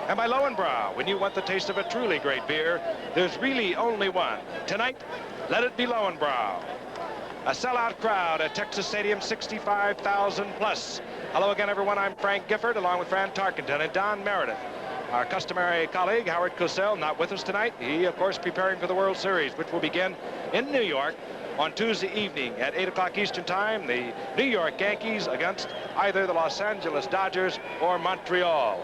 And by Lowenbrow, when you want the taste of a truly great beer, there's really only one. Tonight, let it be Lowenbrow. A sellout crowd at Texas Stadium, 65,000 plus. Hello again, everyone. I'm Frank Gifford, along with Fran Tarkenton and Don Meredith. Our customary colleague, Howard Cosell, not with us tonight. He, of course, preparing for the World Series, which will begin in New York on Tuesday evening at 8 o'clock Eastern Time. The New York Yankees against either the Los Angeles Dodgers or Montreal.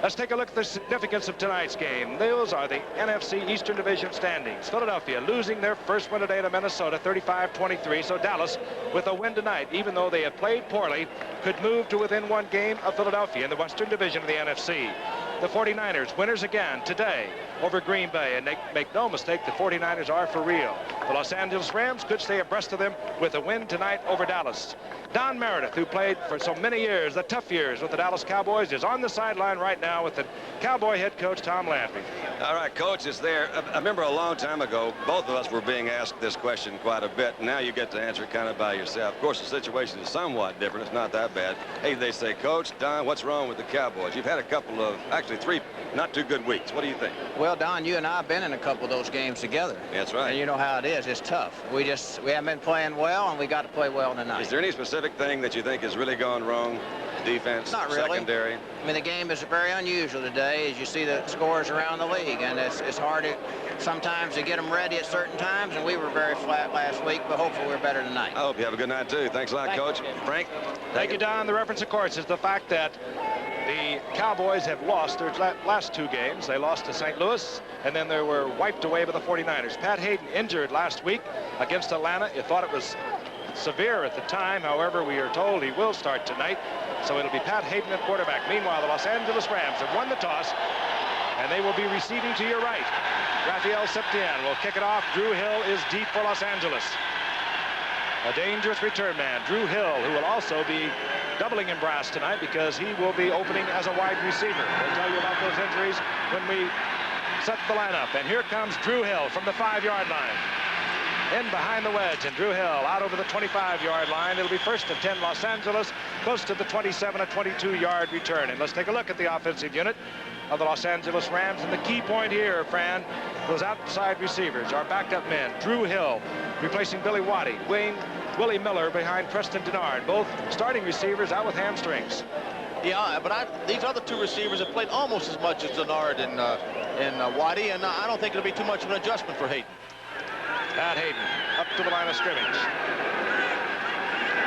Let's take a look at the significance of tonight's game. Those are the NFC Eastern Division standings. Philadelphia losing their first win today to Minnesota, 35-23. So Dallas, with a win tonight, even though they had played poorly, could move to within one game of Philadelphia in the Western Division of the NFC. The 49ers, winners again today over Green Bay. And make no mistake, the 49ers are for real. The Los Angeles Rams could stay abreast of them with a win tonight over Dallas. Don Meredith, who played for so many years, the tough years with the Dallas Cowboys, is on the sideline right now with the Cowboy head coach, Tom Landry. All right, Coach is there. I remember a long time ago, both of us were being asked this question quite a bit. Now you get to answer it kind of by yourself. Of course, the situation is somewhat different. It's not that bad. Hey, they say, Coach, Don, what's wrong with the Cowboys? You've had a couple of, actually 3 not too good weeks. What do you think? Well, Don, you and I have been in a couple of those games together. That's right. And you know how it is. It's tough. We haven't been playing well, and we got to play well tonight. Is there any specific thing that you think has really gone wrong? Defense, not really. Secondary? I mean, the game is very unusual today, as you see the scores around the league, and it's hard sometimes to get them ready at certain times, and we were very flat last week, but hopefully we're better tonight. I hope you have a good night, too. Thanks a lot, Coach. Frank? Thank you, Don. The reference, of course, is the fact that the Cowboys have lost their last 2 games. They lost to St. Louis, and then they were wiped away by the 49ers. Pat Hayden injured last week against Atlanta. You thought it was severe at the time. However, we are told he will start tonight. So it'll be Pat Hayden at quarterback. Meanwhile, the Los Angeles Rams have won the toss, and they will be receiving to your right. Rafael Septien will kick it off. Drew Hill is deep for Los Angeles. A dangerous return man, Drew Hill, who will also be doubling in brass tonight because he will be opening as a wide receiver. We'll tell you about those injuries when we set the lineup. And here comes Drew Hill from the 5-yard line. In behind the wedge, and Drew Hill out over the 25-yard line. It'll be 1st and 10 Los Angeles, close to the 27, a 22-yard return. And let's take a look at the offensive unit of the Los Angeles Rams. And the key point here, Fran, those outside receivers, our backup men. Drew Hill replacing Billy Waddy. Willie Miller behind Preston Denard. Both starting receivers out with hamstrings. Yeah, but these other 2 receivers have played almost as much as Denard and Waddy, and I don't think it'll be too much of an adjustment for Hayden. Pat Hayden up to the line of scrimmage.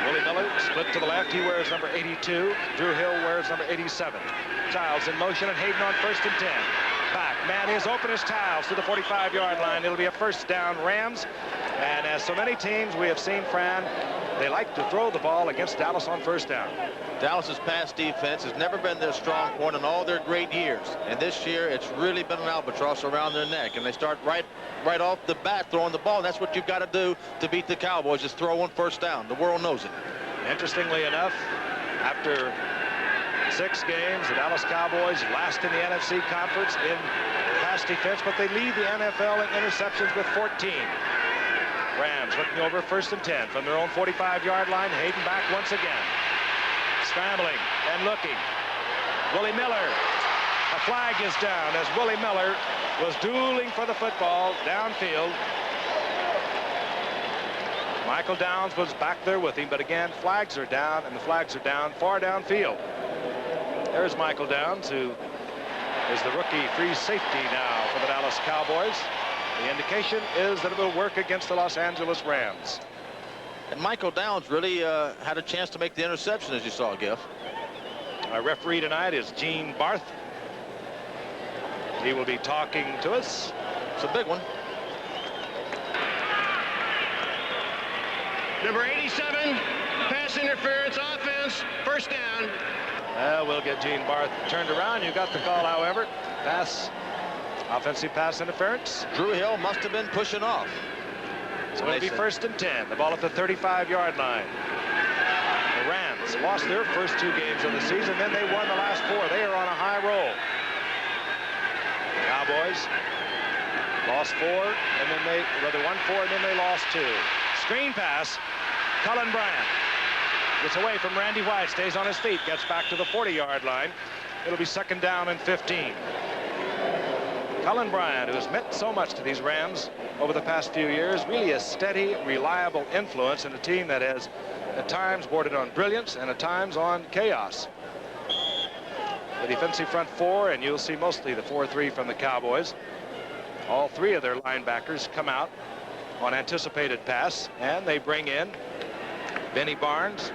Willie Miller split to the left. He wears number 82. Drew Hill wears number 87. Childs in motion, and Hayden on 1st and 10. Back. Man is open as Childs to the 45-yard line. It'll be a 1st down Rams. And as so many teams we have seen, Fran, they like to throw the ball against Dallas on 1st down. Dallas's pass defense has never been their strong point in all their great years. And this year, it's really been an albatross around their neck. And they start right off the bat throwing the ball. And that's what you've got to do to beat the Cowboys, is throw on 1st down. The world knows it. Interestingly enough, after 6 games, the Dallas Cowboys last in the NFC Conference in pass defense, but they lead the NFL in interceptions with 14. Rams looking over 1st and 10 from their own 45-yard line. Hayden back once again. Scrambling and looking. Willie Miller. A flag is down as Willie Miller was dueling for the football downfield. Michael Downs was back there with him, but again, flags are down, and the flags are down far downfield. There's Michael Downs, who is the rookie free safety now for the Dallas Cowboys. The indication is that it will work against the Los Angeles Rams. And Michael Downs really had a chance to make the interception, as you saw, Giff. Our referee tonight is Gene Barth. He will be talking to us. It's a big one. Number 87, pass interference, offense, 1st down. We'll get Gene Barth turned around. You got the call, however. Offensive pass interference. Drew Hill must have been pushing off. So it'll be 1st and 10. The ball at the 35-yard line. The Rams lost their first 2 games of the season, then they won the last 4. They are on a high roll. Cowboys lost 4, and then they won 4, and then they lost 2. Screen pass. Cullen Bryant gets away from Randy White, stays on his feet, gets back to the 40-yard line. It'll be 2nd down and 15. Cullen Bryant, who has meant so much to these Rams over the past few years, really a steady, reliable influence in a team that has at times bordered on brilliance and at times on chaos. The defensive front four, and you'll see mostly the 4-3 from the Cowboys. All three of their linebackers come out on anticipated pass, and they bring in Benny Barnes,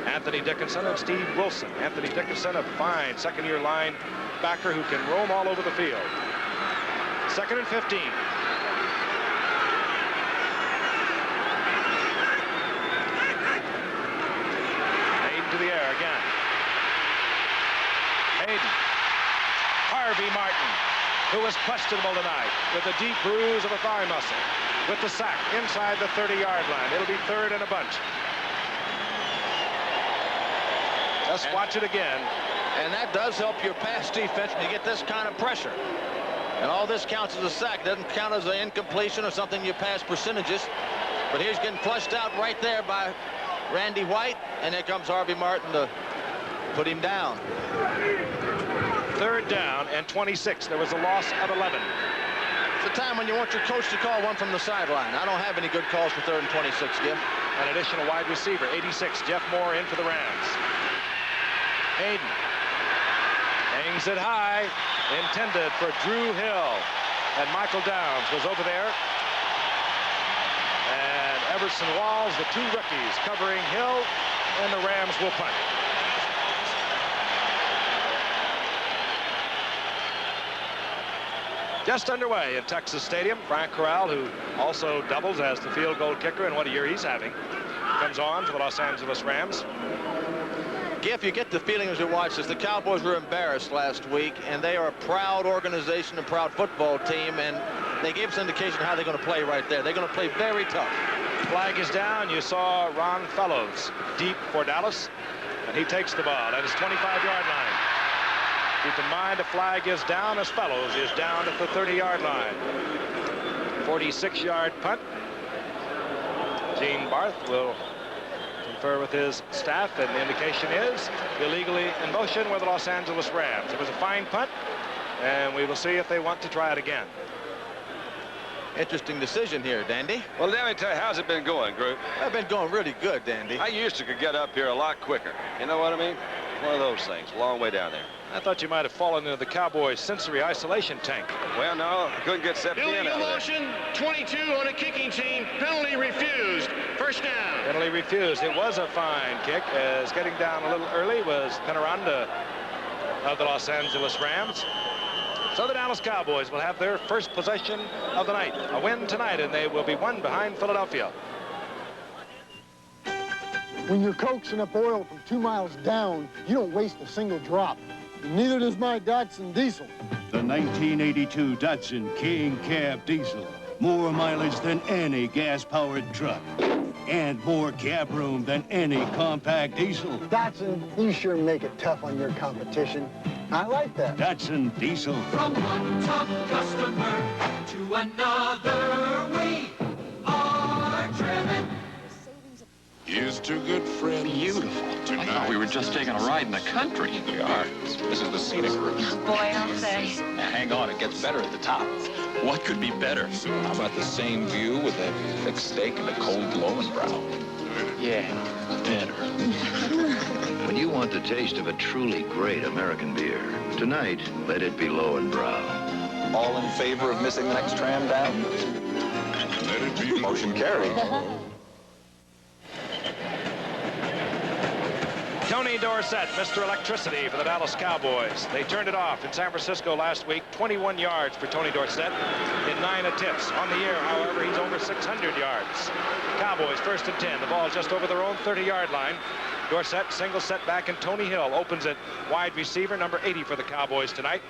Anthony Dickinson, and Steve Wilson. Anthony Dickinson, a fine second-year linebacker who can roam all over the field. 2nd and 15. Hayden to the air again. Hayden. Harvey Martin, who was questionable tonight with a deep bruise of a thigh muscle, with the sack inside the 30-yard line. It'll be 3rd and a bunch. Just watch it again. And that does help your pass defense when you get this kind of pressure. And all this counts as a sack. Doesn't count as an incompletion or something you pass percentages. But here's getting flushed out right there by Randy White. And here comes Harvey Martin to put him down. 3rd down and 26. There was a loss of 11. It's a time when you want your coach to call one from the sideline. I don't have any good calls for 3rd and 26, Jim. An additional wide receiver, 86, Jeff Moore, in for the Rams. Hayden hangs it high, intended for Drew Hill, and Michael Downs was over there, and Everson Walls, the two rookies, covering Hill, and the Rams will punt. Just underway in Texas Stadium. Frank Corral, who also doubles as the field goal kicker, and what a year he's having, comes on for the Los Angeles Rams. Giff, you get the feeling as you watch this, the Cowboys were embarrassed last week, and they are a proud organization, a proud football team, and they gave us an indication of how they're going to play right there. They're going to play very tough. Flag is down. You saw Ron Fellows deep for Dallas, and he takes the ball at his 25-yard line. Keep in mind, the flag is down as Fellows is down at the 30-yard line. 46-yard punt. Gene Barth will confer with his staff, and the indication is illegally in motion with the Los Angeles Rams. It was a fine punt, and we will see if they want to try it again. Interesting decision here, Dandy. Well, let me tell you, how's it been going, Group? I've been going really good, Dandy. I used to could get up here a lot quicker. You know what I mean? One of those things, a long way down there. I thought you might have fallen into the Cowboys' sensory isolation tank. Well, no, I couldn't get Seppi in Illegal out of motion, 22 on a kicking team. Penalty refused. 1st down. Penalty refused. It was a fine kick, as getting down a little early was Penaranda of the Los Angeles Rams. So the Dallas Cowboys will have their first possession of the night. A win tonight, and they will be one behind Philadelphia. When you're coaxing up oil from 2 miles down, you don't waste a single drop. And neither does my Datsun diesel. The 1982 Datsun King Cab Diesel. More mileage than any gas-powered truck. And more cab room than any compact diesel. Datsun, you sure make it tough on your competition. I like that. Datsun Diesel. From one top customer to another, we are driven. Here's to good friends. Beautiful. Tonight. I thought we were just taking a ride in the country. We are. This is the scenic route. Boy, I'll say. Now, hang on, it gets better at the top. What could be better? How about the same view with that thick steak and a cold Lowenbrow? Yeah, better. When you want the taste of a truly great American beer, tonight, let it be Lowenbrow. All in favor of missing the next tram down? Let it be. Motion carried. Tony Dorsett, Mr. Electricity for the Dallas Cowboys. They turned it off in San Francisco last week. 21 yards for Tony Dorsett in 9 attempts. On the year, however, he's over 600 yards. Cowboys 1st and 10. The ball just over their own 30-yard line. Dorsett, single setback, and Tony Hill opens it wide receiver, number 80 for the Cowboys tonight.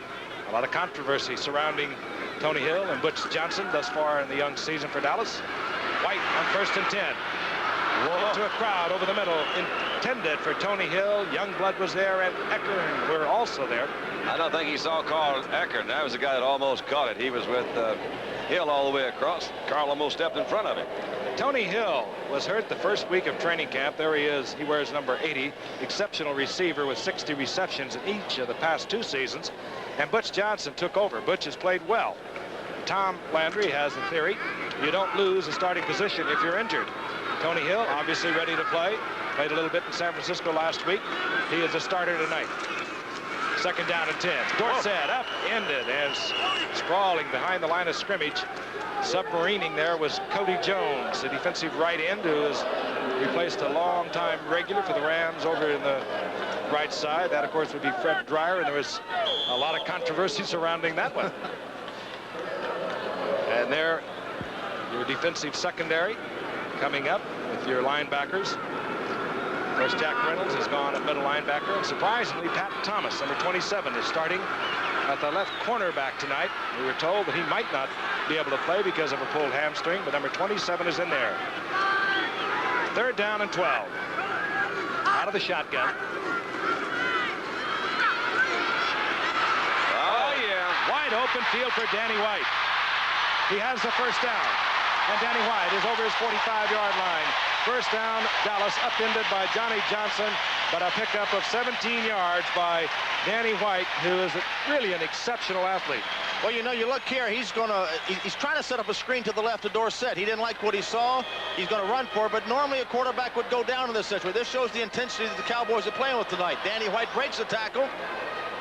A lot of controversy surrounding Tony Hill and Butch Johnson thus far in the young season for Dallas. White on 1st and 10. To a crowd over the middle, intended for Tony Hill. Youngblood was there, and Eckern were also there. I don't think he saw Carl Eckern. That was the guy that almost caught it. He was with Hill all the way across. Carl almost stepped in front of him. Tony Hill was hurt the first week of training camp. There he is. He wears number 80. Exceptional receiver with 60 receptions in each of the past 2 seasons. And Butch Johnson took over. Butch has played well. Tom Landry has a theory. You don't lose a starting position if you're injured. Tony Hill, obviously ready to play. Played a little bit in San Francisco last week. He is a starter tonight. 2nd down and 10. Dorsett upended and sprawling behind the line of scrimmage. Submarining there was Cody Jones, the defensive right end, who has replaced a long-time regular for the Rams over in the right side. That, of course, would be Fred Dreyer, and there was a lot of controversy surrounding that one. And there, your defensive secondary coming up with your linebackers. Of course, Jack Reynolds has gone at middle linebacker, and surprisingly, Pat Thomas, number 27, is starting at the left cornerback tonight. We were told that he might not be able to play because of a pulled hamstring, but number 27 is in there. 3rd down and 12. Out of the shotgun. Oh, yeah. Wide open field for Danny White. He has the 1st down. And Danny White is over his 45-yard line. 1st down, Dallas, upended by Johnny Johnson, but a pickup of 17 yards by Danny White, who is really an exceptional athlete. Well, you know, you look here, he's trying to set up a screen to the left of Dorsett. He didn't like what he saw. He's going to run for it, but normally a quarterback would go down in this situation. This shows the intensity that the Cowboys are playing with tonight. Danny White breaks the tackle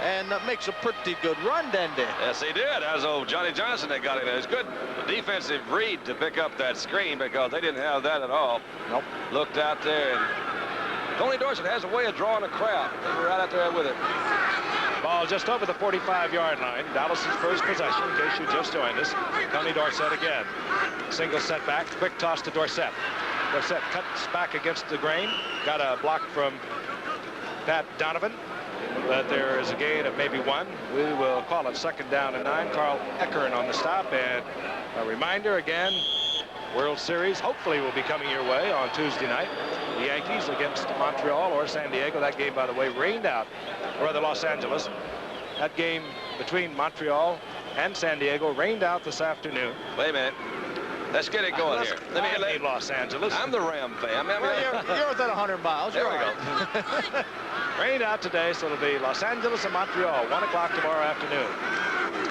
and makes a pretty good run, Dandy. Yes, he did. That was old Johnny Johnson that got it. It was good defensive read to pick up that screen because they didn't have that at all. Nope. Looked out there, and Tony Dorsett has a way of drawing a crowd. They were right out there with it. Ball just over the 45-yard line. Dallas's first possession, in case you just joined us. Tony Dorsett again. Single setback. Quick toss to Dorsett. Dorsett cuts back against the grain. Got a block from Pat Donovan. But there is a gain of maybe 1. We will call it 2nd down and 9. Carl Eckern on the stop. And a reminder again, World Series hopefully will be coming your way on Tuesday night. The Yankees against Montreal or San Diego. That game, by the way, rained out, or the Los Angeles. That game between Montreal and San Diego rained out this afternoon. Wait a minute. Let's get it going here. Let me Los Angeles. I'm the Ram fan. Well, you're within 100 miles. There we go. Rained out today, so it'll be Los Angeles and Montreal, 1 o'clock tomorrow afternoon.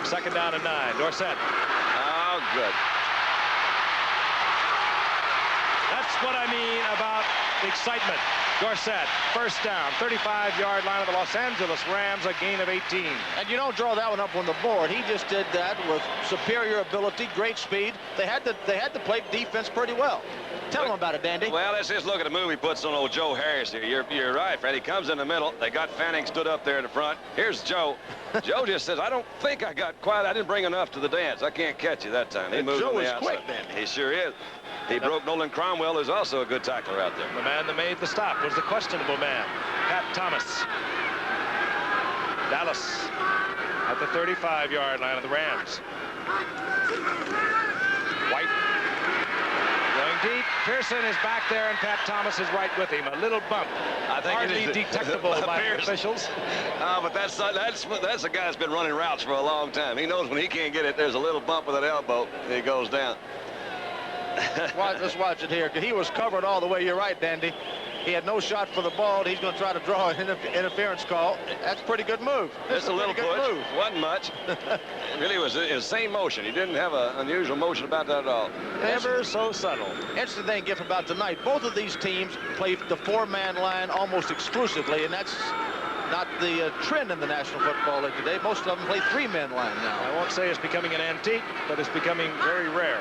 2nd down and 9. Dorsett. Oh, good. That's what I mean about excitement. Dorsett, 1st down, 35-yard line of the Los Angeles Rams, a gain of 18. And you don't draw that one up on the board. He just did that with superior ability, great speed. They had to play defense pretty well. Tell them about it, Dandy. Well, let's just look at the move he puts on old Joe Harris here. You're right, Fred. He comes in the middle. They got Fanning stood up there in the front. Here's Joe. Joe just says, I don't think I didn't bring enough to the dance. I can't catch you that time. He moved Joe on the is outside. quick, Dandy. He sure is. He broke Nolan Cromwell, who's also a good tackler out there. The man that made the stop was the questionable man, Pat Thomas. Dallas at the 35-yard line of the Rams. White going deep. Pearson is back there, and Pat Thomas is right with him. A little bump. I think hardly detectable by the officials. But that's a guy that's been running routes for a long time. He knows when he can't get it, there's a little bump with that elbow, and he goes down. Let's watch it here. He was covered all the way. You're right, Dandy. He had no shot for the ball. He's going to try to draw an interference call. That's a pretty good move. Just a little push. Move. Wasn't much. Really was his same motion. He didn't have an unusual motion about that at all. Ever so subtle. Interesting thing, Giff, about tonight. Both of these teams play the 4-man line almost exclusively, and that's not the trend in the National Football League today. Most of them play 3-man line now. I won't say it's becoming an antique, but it's becoming very rare.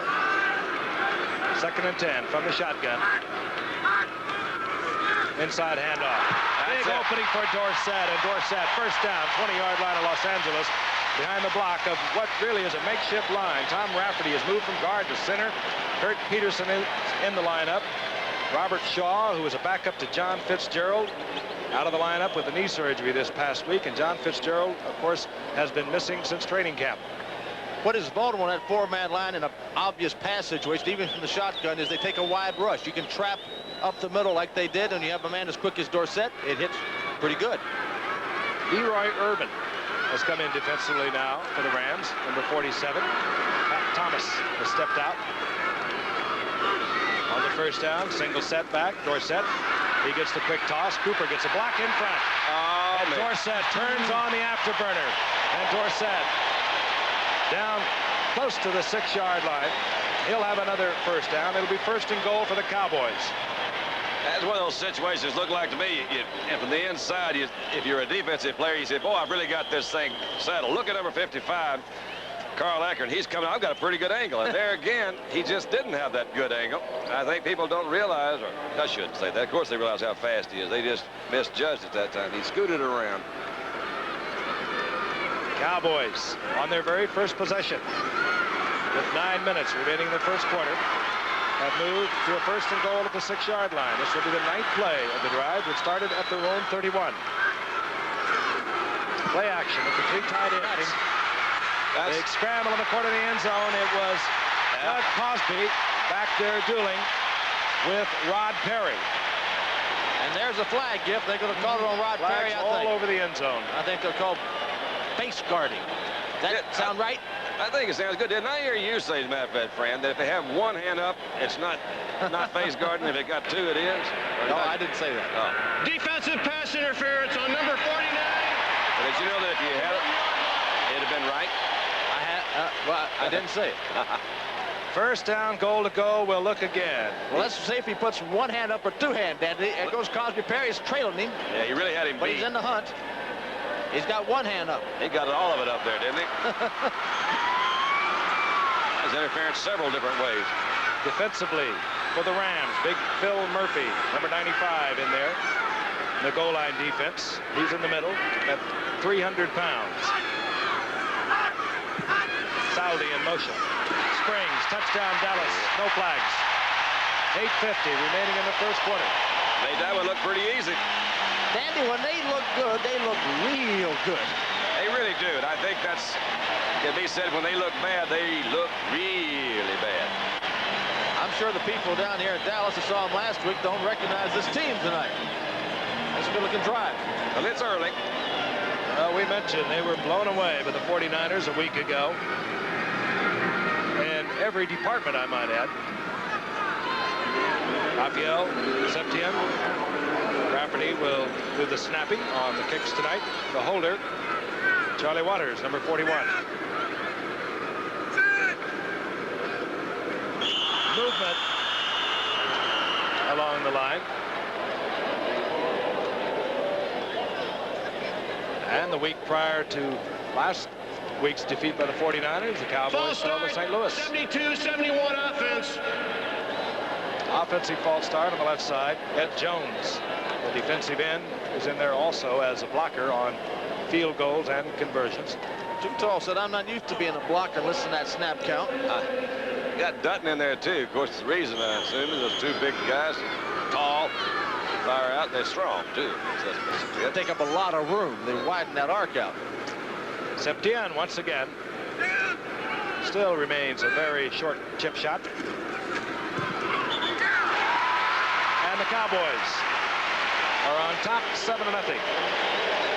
2nd and 10 from the shotgun. Inside handoff. Big opening for Dorsett, and Dorsett, 1st down, 20-yard line of Los Angeles, behind the block of what really is a makeshift line. Tom Rafferty has moved from guard to center. Kurt Peterson is in the lineup. Robert Shaw, who is a backup to John Fitzgerald, out of the lineup with a knee surgery this past week, and John Fitzgerald, of course, has been missing since training camp. What is vulnerable on that 4-man line in an obvious pass situation, even from the shotgun, is they take a wide rush. You can trap up the middle like they did, and you have a man as quick as Dorsett. It hits pretty good. Leroy Urban has come in defensively now for the Rams, number 47. Pat Thomas has stepped out. On the first down, single setback. Dorsett, he gets the quick toss. Cooper gets a block in front. And Dorsett turns on the afterburner. And Dorsett down close to the 6-yard line. He'll have another first down. It'll be first and goal for the Cowboys. That's one of those situations look like to me. And from the inside, if you're a defensive player, you say, boy, I've really got this thing settled. Look at number 55, Carl Eckert. He's coming. I've got a pretty good angle. And there again, he just didn't have that good angle. I think people don't realize, or I shouldn't say that. Of course, they realize how fast he is. They just misjudged at that time. He scooted around. Cowboys on their very first possession, with 9 minutes remaining in the first quarter, have moved to a first and goal at the 6-yard line. This will be the 9th play of the drive, which started at their own 31. Play action with the 3 tight ends. Big scramble in the corner of the end zone. It was Doug Crosby back there dueling with Rod Perry. And there's a flag, Giff. They're going to call it on Rod Perry, I think. All over the end zone. I think they're called face guarding. Does that sound right? I think it sounds good. Didn't I hear you say, as a matter of fact, Fran, that if they have one hand up, it's not face guarding. If they got 2, it is? No, I didn't say that. Oh. Defensive pass interference on number 49. But did you know that if you had it, it'd have been right? Well, I didn't say it. First down, goal to go. We'll look again. Well, let's see if he puts one hand up or 2 hand, Dandy. There goes Crosby. Perry's trailing him. Yeah, he really had him But beat. he's in the hunt. He's got 1 hand up. He got all of it up there, didn't he? There's interference several different ways. Defensively for the Rams, big Phil Murphy, number 95 in there. The goal line defense. He's in the middle at 300 pounds. Saudi in motion. Springs, touchdown Dallas, no flags. 8:50 remaining in the first quarter. Made that one look pretty easy. Dandy, when they look good, they look real good. They really do. And I think that's can be said when they look bad, they look really bad. I'm sure the people down here in Dallas that saw him last week don't recognize this team tonight. That's a good-looking drive. Well, it's early. We mentioned they were blown away by the 49ers a week ago. In every department, I might add. Raphael, Septien, Rafferty will do the snapping on the kicks tonight. The holder, Charlie Waters, number 41. Movement along the line. And the week prior to last week's defeat by the 49ers, the Cowboys fell to St. Louis. 72-71 offense. Offensive false start on the left side. Ed Jones, the defensive end, is in there also as a blocker on field goals and conversions. Too Tall said, I'm not used to being a blocker. Listen to that snap count. Got Dutton in there, too. Of course, the reason, I assume, is those 2 big guys, tall, fire out, they're strong, too. So they take up a lot of room. They widen that arc out. Septien, once again, still remains a very short chip shot. And the Cowboys are on top 7-0.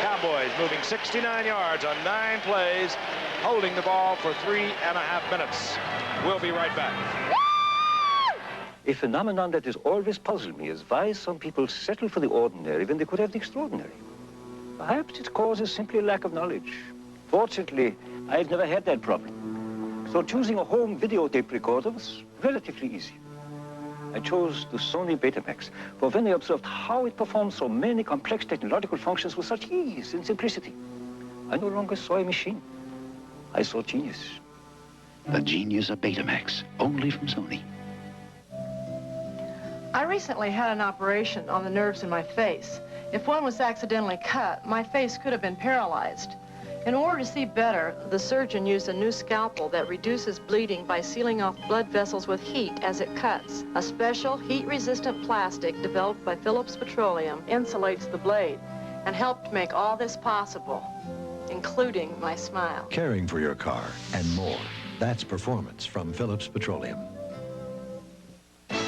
Cowboys moving 69 yards on 9 plays, holding the ball for 3.5 minutes. We'll be right back. A phenomenon that has always puzzled me is why some people settle for the ordinary when they could have the extraordinary. Perhaps its cause is simply a lack of knowledge. Fortunately, I've never had that problem. So choosing a home videotape recorder was relatively easy. I chose the Sony Betamax, for when I observed how it performed so many complex technological functions with such ease and simplicity, I no longer saw a machine. I saw genius. The genius of Betamax, only from Sony. I recently had an operation on the nerves in my face. If one was accidentally cut, my face could have been paralyzed. In order to see better, the surgeon used a new scalpel that reduces bleeding by sealing off blood vessels with heat as it cuts. A special heat-resistant plastic developed by Phillips Petroleum insulates the blade and helped make all this possible, including my smile. Caring for your car and more. That's performance from Phillips Petroleum.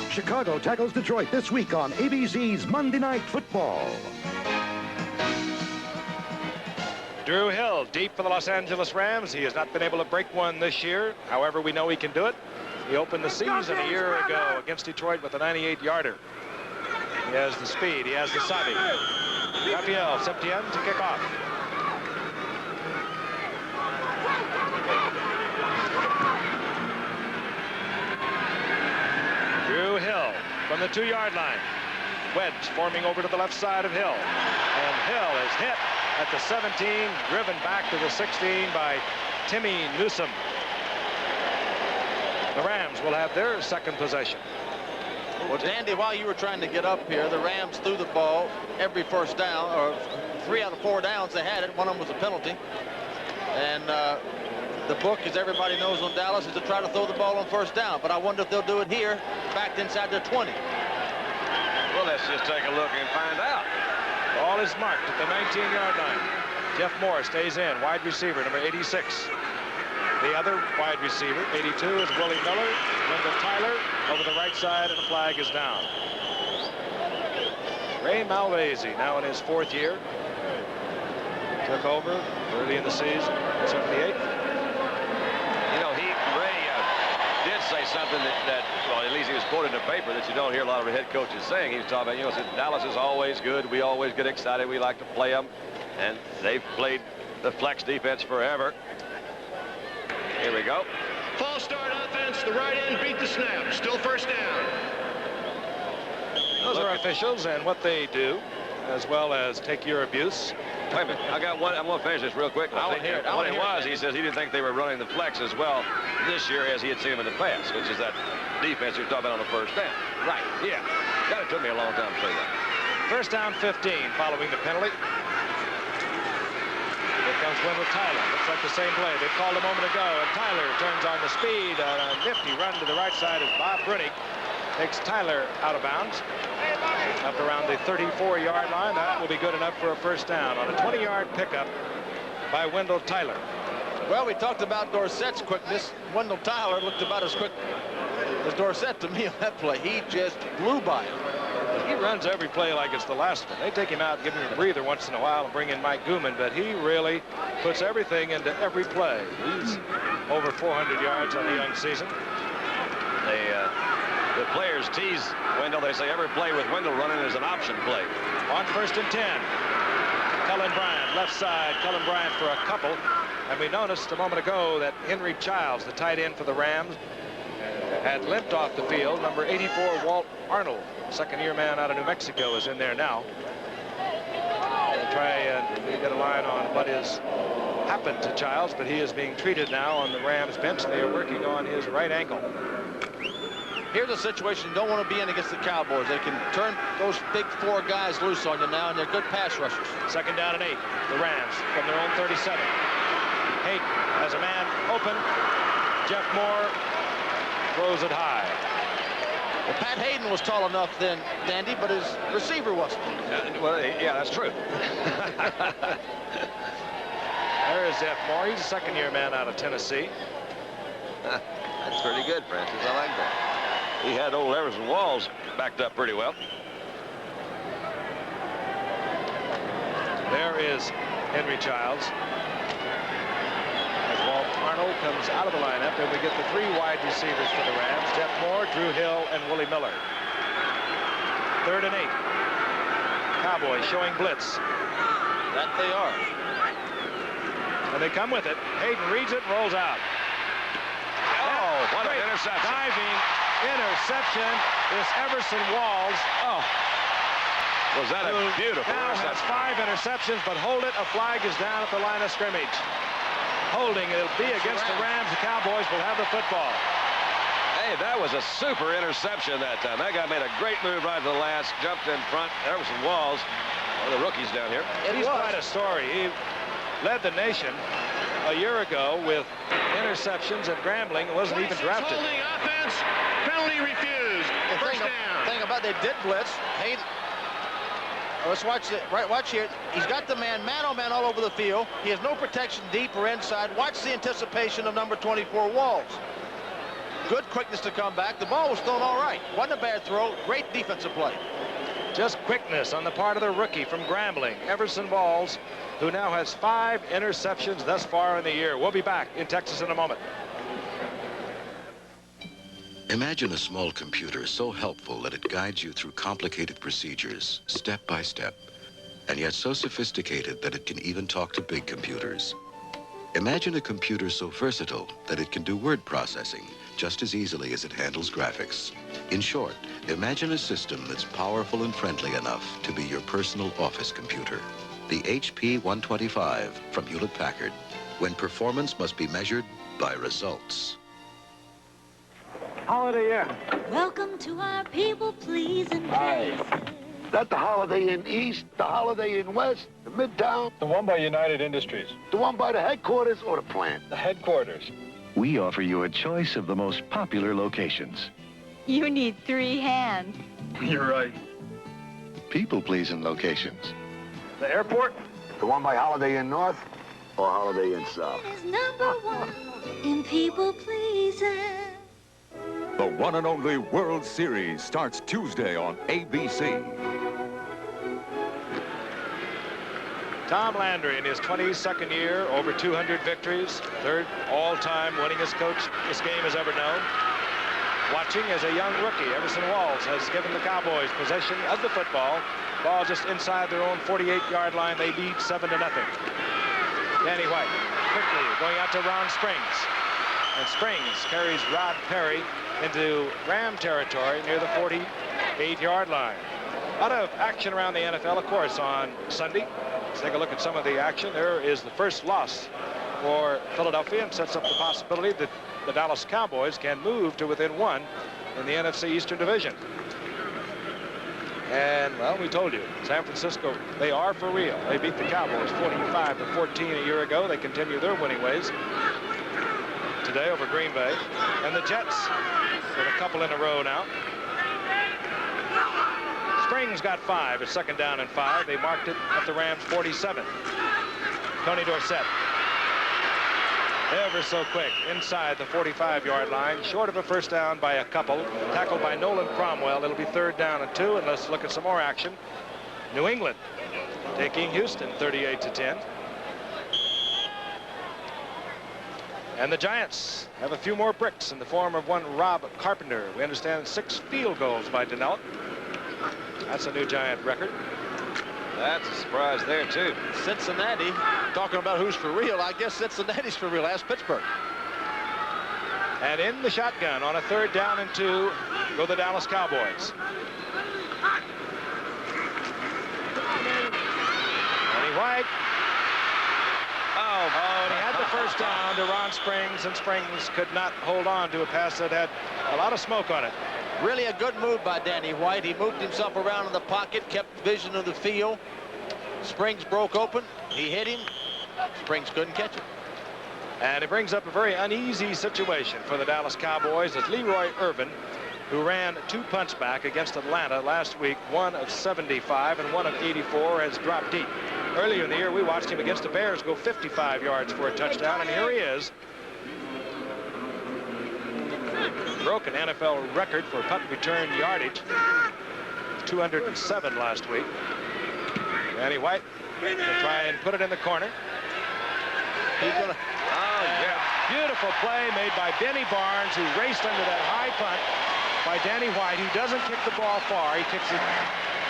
Chicago tackles Detroit this week on ABC's Monday Night Football. Drew Hill deep for the Los Angeles Rams. He has not been able to break one this year. However, we know he can do it. He opened the season a year ago against Detroit with a 98-yarder. He has the speed. He has the savvy. Raphael Septien to kick off. Drew Hill from the 2-yard line. Wedge forming over to the left side of Hill. And Hill is hit at the 17, driven back to the 16 by Timmy Newsome. The Rams will have their second possession. Well, Dandy, while you were trying to get up here, the Rams threw the ball every first down, or 3 out of 4 downs they had it. One of them was a penalty. And the book, as everybody knows on Dallas, is to try to throw the ball on first down. But I wonder if they'll do it here, backed inside their 20. Well, let's just take a look and find out. Ball is marked at the 19-yard line. Jeff Moore stays in, wide receiver, number 86. The other wide receiver, 82, is Willie Miller. Wendell Tyler over the right side, and the flag is down. Ray Malvesi, now in his 4th year, took over early in the season, 78. You know, Ray did say something that, well, at least he was quoted in the paper that you don't hear a lot of head coaches saying. He was talking about, you know, said Dallas is always good. We always get excited. We like to play them. And they've played the flex defense forever. Here we go. False start offense. The right end beat the snap. Still first down. Those are officials and what they do, as well as take your abuse. Wait a minute. I got one. I'm going to finish this real quick. What it was, he says he didn't think they were running the flex as well this year as he had seen them in the past, which is that defense you're talking about on the first down. Right. Yeah. That took me a long time to say that. First down 15 following the penalty. Here comes Wendell Tyler. Looks like the same play they called a moment ago, and Tyler turns on the speed. A nifty run to the right side as Bob Brunig takes Tyler out of bounds. Up around the 34-yard line. That will be good enough for a first down on a 20-yard pickup by Wendell Tyler. Well, we talked about Dorsett's quickness. Wendell Tyler looked about as quick as Dorsett to me on that play. He just blew by him. He runs every play like it's the last one. They take him out, give him a breather once in a while, and bring in Mike Gooman, but he really puts everything into every play. He's over 400 yards on the young season. The players tease Wendell. They say every play with Wendell running is an option play. On 1st and 10. Cullen Bryant, left side. Cullen Bryant for a couple. And we noticed a moment ago that Henry Childs, the tight end for the Rams, had limped off the field. Number 84, Walt Arnold, second-year man out of New Mexico, is in there now. We'll try and get a line on what has happened to Childs, but he is being treated now on the Rams bench. They are working on his right ankle. Here's a situation you don't want to be in against the Cowboys. They can turn those big 4 guys loose on you now, and they're good pass rushers. Second down and 8. The Rams from their own 37. Hayden has a man open. Jeff Moore throws it high. Well, Pat Hayden was tall enough then, Dandy, but his receiver wasn't. Well, yeah, that's true. There is Jeff Moore. He's a second-year man out of Tennessee. That's pretty good, Francis. I like that. He had old Everson Walls backed up pretty well. There is Henry Childs. As Walt Arnold comes out of the lineup, and we get the 3 wide receivers for the Rams: Jeff Moore, Drew Hill, and Willie Miller. 3rd and 8. Cowboys showing blitz. That they are. And they come with it. Hayden reads it and rolls out. Oh, what an interception. Diving interception is Everson Walls. Oh. Was that a beautiful now interception? has 5 interceptions, but hold it. A flag is down at the line of scrimmage. Holding, it'll be against the Rams. The Cowboys will have the football. Hey, that was a super interception that time. That guy made a great move right to the last, jumped in front. Everson Walls, one of the rookies down here. He's quite a story. He led the nation a year ago with interceptions at Grambling. Wasn't even drafted. Holding offense, penalty refused. First down. Thing about they did blitz. Hayden. Let's watch it. Right, watch here. He's got the man-on-man all over the field. He has no protection deep or inside. Watch the anticipation of number 24 Walls. Good quickness to come back. The ball was thrown all right. Wasn't a bad throw. Great defensive play. Just quickness on the part of the rookie from Grambling, Everson Walls, who now has 5 interceptions thus far in the year. We'll be back in Texas in a moment. Imagine a small computer so helpful that it guides you through complicated procedures, step by step, and yet so sophisticated that it can even talk to big computers. Imagine a computer so versatile that it can do word processing just as easily as it handles graphics. In short, imagine a system that's powerful and friendly enough to be your personal office computer. The HP 125 from Hewlett-Packard, when performance must be measured by results. Holiday Inn. Welcome to our people-pleasing place. That the Holiday Inn East, the Holiday Inn West, the Midtown? The one by United Industries. The one by the headquarters or the plant? The headquarters. We offer you a choice of the most popular locations. You need 3 hands. You're right. People-pleasing locations. The airport? The one by Holiday Inn North or Holiday Inn South? Is #1 in people-pleasing. The one and only World Series starts Tuesday on ABC. Tom Landry in his 22nd year, over 200 victories, third all-time winningest coach this game has ever known. Watching as a young rookie, Everson Walls has given the Cowboys possession of the football. Ball just inside their own 48-yard line. They lead 7-0. Danny White quickly going out to Ron Springs. And Springs carries Rod Perry into Ram territory near the 48-yard line. A lot of action around the NFL, of course, on Sunday. Let's take a look at some of the action. There is the first loss for Philadelphia and sets up the possibility that the Dallas Cowboys can move to within 1 in the NFC Eastern Division. And, well, we told you, San Francisco, they are for real. They beat the Cowboys 45-14 a year ago. They continue their winning ways today over Green Bay. And the Jets with a couple in a row now. Springs got 5. It's 2nd down and 5. They marked it at the Rams 47. Tony Dorsett, ever so quick, inside the 45-yard line, short of a first down by a couple. Tackled by Nolan Cromwell. It'll be 3rd down and 2. And let's look at some more action. New England taking Houston 38-10. And the Giants have a few more bricks in the form of one Rob Carpenter. We understand 6 field goals by Donnell. That's a new Giant record. That's a surprise there, too. Cincinnati, talking about who's for real, I guess Cincinnati's for real. Ask Pittsburgh. And in the shotgun on a 3rd down and 2 go the Dallas Cowboys. Danny White. Oh, and he had the first down to Ron Springs, and Springs could not hold on to a pass that had a lot of smoke on it. Really a good move by Danny White. He moved himself around in the pocket, kept vision of the field. Springs broke open. He hit him. Springs couldn't catch it. And it brings up a very uneasy situation for the Dallas Cowboys as Leroy Irvin, who ran 2 punts back against Atlanta last week, 1 of 75 and 1 of 84, has dropped deep. Earlier in the year, we watched him against the Bears go 55 yards for a touchdown, and here he is. Broke an NFL record for punt return yardage, 207 last week. Danny White will try and put it in the corner. He's gonna. Oh yeah! Beautiful play made by Benny Barnes, who raced under that high punt by Danny White. He doesn't kick the ball far. He kicks it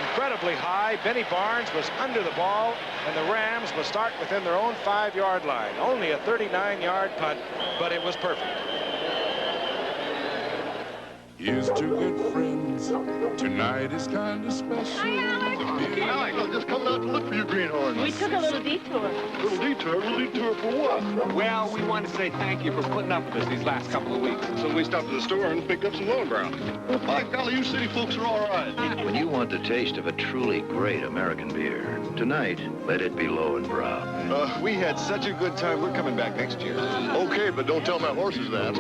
incredibly high. Benny Barnes was under the ball, and the Rams will start within their own 5-yard line. Only a 39-yard punt, but it was perfect. Here's to good friends. Tonight is kind of special. Alex, I was just coming out to look for you greenhorns. We took a little detour. Little detour? Little detour for what? Well, we want to say thank you for putting up with us these last couple of weeks. So we stopped at the store and picked up some Lowenbrow. By golly, you city folks are all right. When you want the taste of a truly great American beer, tonight, let it be Lowenbrow. We had such a good time. We're coming back next year. Okay, but don't tell my horses that.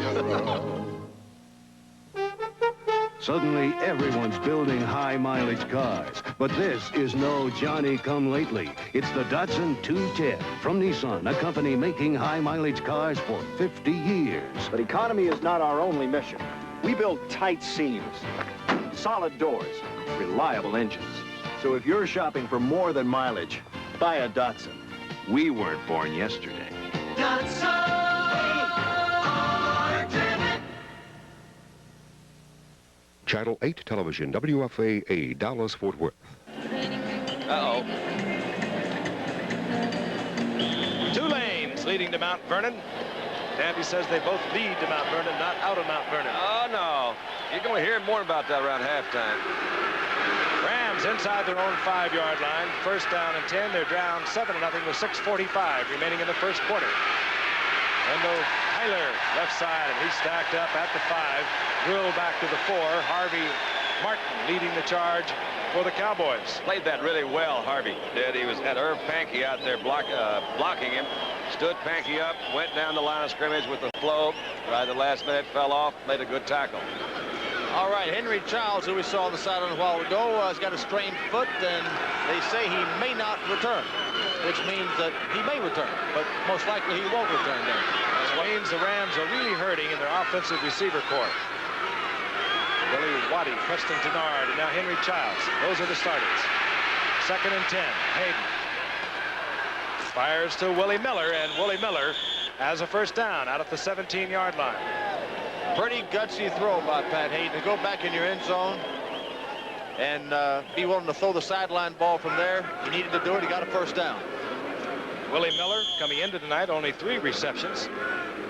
Suddenly, everyone's building high-mileage cars. But this is no Johnny-come-lately. It's the Datsun 210 from Nissan, a company making high-mileage cars for 50 years. But economy is not our only mission. We build tight seams, solid doors, reliable engines. So if you're shopping for more than mileage, buy a Datsun. We weren't born yesterday. Datsun. Channel 8 Television, WFAA, Dallas-Fort Worth. Uh-oh. Two lanes leading to Mount Vernon. Danby says they both lead to Mount Vernon, not out of Mount Vernon. Oh, no. You're going to hear more about that around halftime. Rams inside their own 5-yard line. First down and 10. They're down 7-0 with 6:45 remaining in the first quarter. Wendell Tyler left side, and he's stacked up at the 5. Drill back to the 4. Harvey Martin leading the charge for the Cowboys. Played that really well, Harvey did. He had Irv Pankey out there blocking him. Stood Pankey up, went down the line of scrimmage with the flow. Right at the last minute, fell off, made a good tackle. All right, Henry Childs, who we saw on the sideline a while ago, has got a strained foot, and they say he may not return, which means that he may return, but most likely he won't return then. That means the Rams are really hurting in their offensive receiver corps. Billy Waddy, Preston Denard, and now Henry Childs. Those are the starters. 2nd and 10. Hayden fires to Willie Miller, and Willie Miller has a first down out at the 17-yard line. Pretty gutsy throw by Pat Hayden to go back in your end zone and be willing to throw the sideline ball from there. He needed to do it. He got a first down. Willie Miller coming into tonight, only 3 receptions.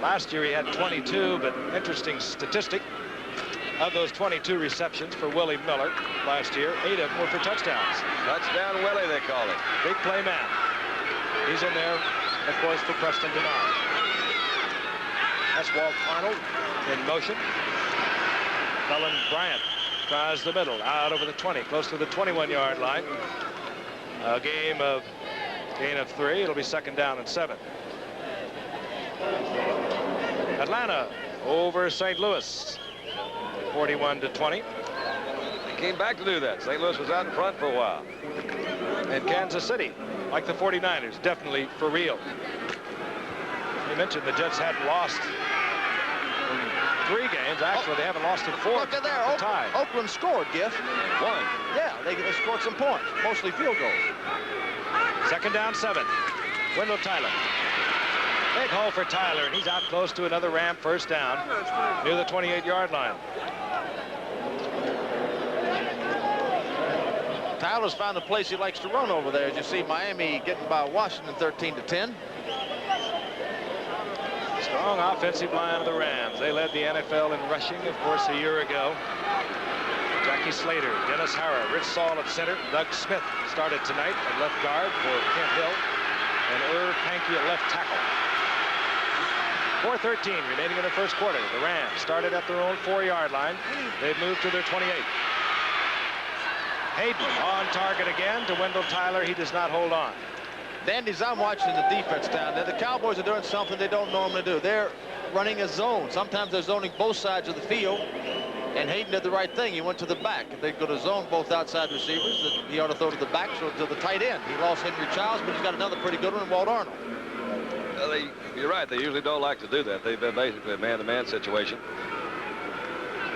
Last year he had 22, but interesting statistic. Of those 22 receptions for Willie Miller last year, 8 of them were for touchdowns. Touchdown Willie, they call it. Big play man. He's in there, of course, for Preston Denard. That's Walt Arnold in motion. Cullen Bryant tries the middle, out over the 20, close to the 21-yard line. A gain of 3. It'll be 2nd down and 7. Atlanta over St. Louis. 41-20. They came back to do that. St. Louis was out in front for a while. And Kansas City, like the 49ers, definitely for real. You mentioned the Jets hadn't lost in 3 games. Actually, they haven't lost in 4. Look at there. Oakland scored, Giff. 1. Yeah, they scored some points, mostly field goals. 2nd down, 7. Wendell Tyler. Big hole for Tyler, and he's out close to another Ram first down near the 28-yard line. Tyler's found a place he likes to run over there. As you see, Miami getting by Washington 13-10. Strong offensive line of the Rams. They led the NFL in rushing, of course, a year ago. Jackie Slater, Dennis Harrah, Rich Saul at center. Doug Smith started tonight at left guard for Kent Hill, and Irv Pankey at left tackle. 4:13 remaining in the first quarter. The Rams started at their own 4-yard line. They've moved to their 28. Hayden on target again to Wendell Tyler. He does not hold on. Dandies, I'm watching the defense down there. The Cowboys are doing something they don't normally do. They're running a zone. Sometimes they're zoning both sides of the field. And Hayden did the right thing. He went to the back. If they go to zone both outside receivers, he ought to throw to the back, so to the tight end. He lost Henry Childs, but he's got another pretty good one, Walt Arnold. You're right. They usually don't like to do that. They've been basically a man-to-man situation.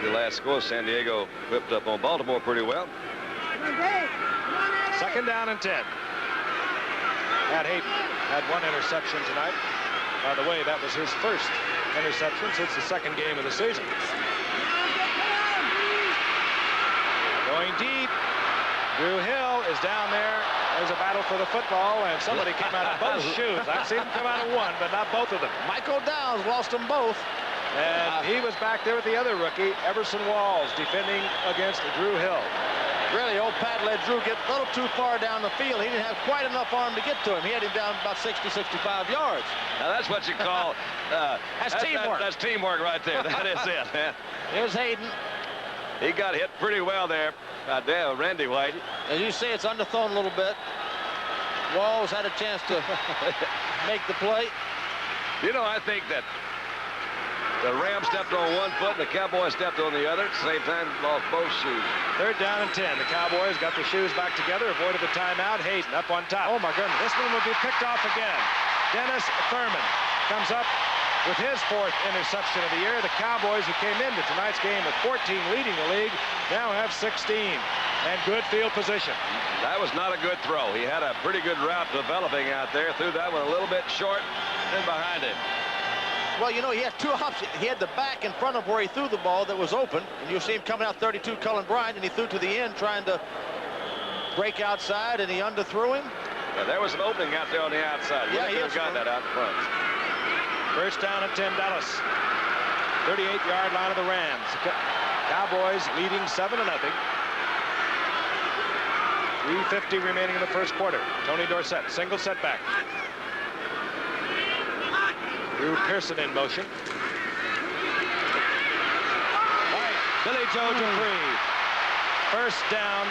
The last score, San Diego whipped up on Baltimore pretty well. 2nd down and 10. Pat Hayden had 1 interception tonight. By the way, that was his first interception since the 2nd game of the season. Going deep. Drew Hill is down there. There's a battle for the football, and somebody came out of both shoes. I've seen him come out of one, but not both of them. Michael Downs lost them both. And he was back there with the other rookie, Everson Walls, defending against Drew Hill. Really, old Pat let Drew get a little too far down the field. He didn't have quite enough arm to get to him. He had him down about 60, 65 yards. Now, that's what you call... that's teamwork. That's teamwork right there. That is it, man. Here's Hayden. He got hit pretty well there. Randy White. As you see, it's underthrown a little bit. Walls had a chance to make the play. You know, I think that the Rams stepped on one foot and the Cowboys stepped on the other. At the same time, lost both shoes. 3rd down and 10. The Cowboys got their shoes back together, avoided the timeout. Hayden up on top. Oh, my goodness. This one will be picked off again. Dennis Thurman comes up with his 4th interception of the year. The Cowboys, who came into tonight's game with 14 leading the league, now have 16 and good field position. That was not a good throw. He had a pretty good route developing out there. Threw that one a little bit short and behind him. Well, you know, he had two options. He had the back in front of where he threw the ball that was open, and you see him coming out 32, Cullen Bryant, and he threw to the end trying to break outside, and he underthrew him. Yeah, there was an opening out there on the outside. Yeah, he could have gotten that out in front. First down at 10, Dallas. 38-yard line of the Rams. Cowboys leading 7-0. 3:50 remaining in the first quarter. Tony Dorsett, single setback. Drew Pearson in motion. Right, Billy Joe Dupree. First down,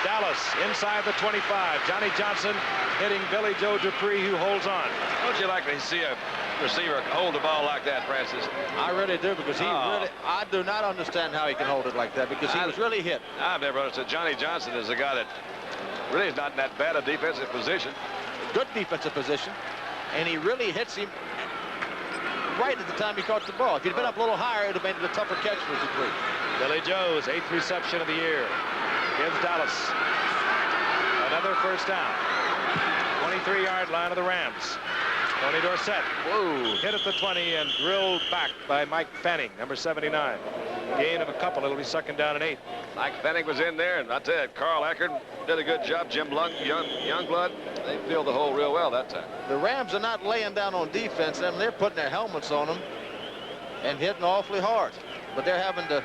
Dallas inside the 25. Johnny Johnson hitting Billy Joe Dupree, who holds on. Don't you like to see a receiver hold the ball like that, Francis? I really do, because I do not understand how he can hold it like that, because he was really hit. I've never understood. Johnny Johnson is a guy that really is not in that bad a defensive position. Good defensive position, and he really hits him right at the time he caught the ball. If he'd been up a little higher, it would have made it a tougher catch for Dupree. Billy Joe's 8th reception of the year gives Dallas another first down. 23-yard line of the Rams. Tony Dorsett, hit at the 20 and drilled back by Mike Fanning, number 79. Gain of a couple. It'll be second down and 8. Mike Fanning was in there, and I tell you, Carl Eckert did a good job. Jim Youngblood, they filled the hole real well that time. The Rams are not laying down on defense. I mean, they're putting their helmets on them and hitting awfully hard. But they're having to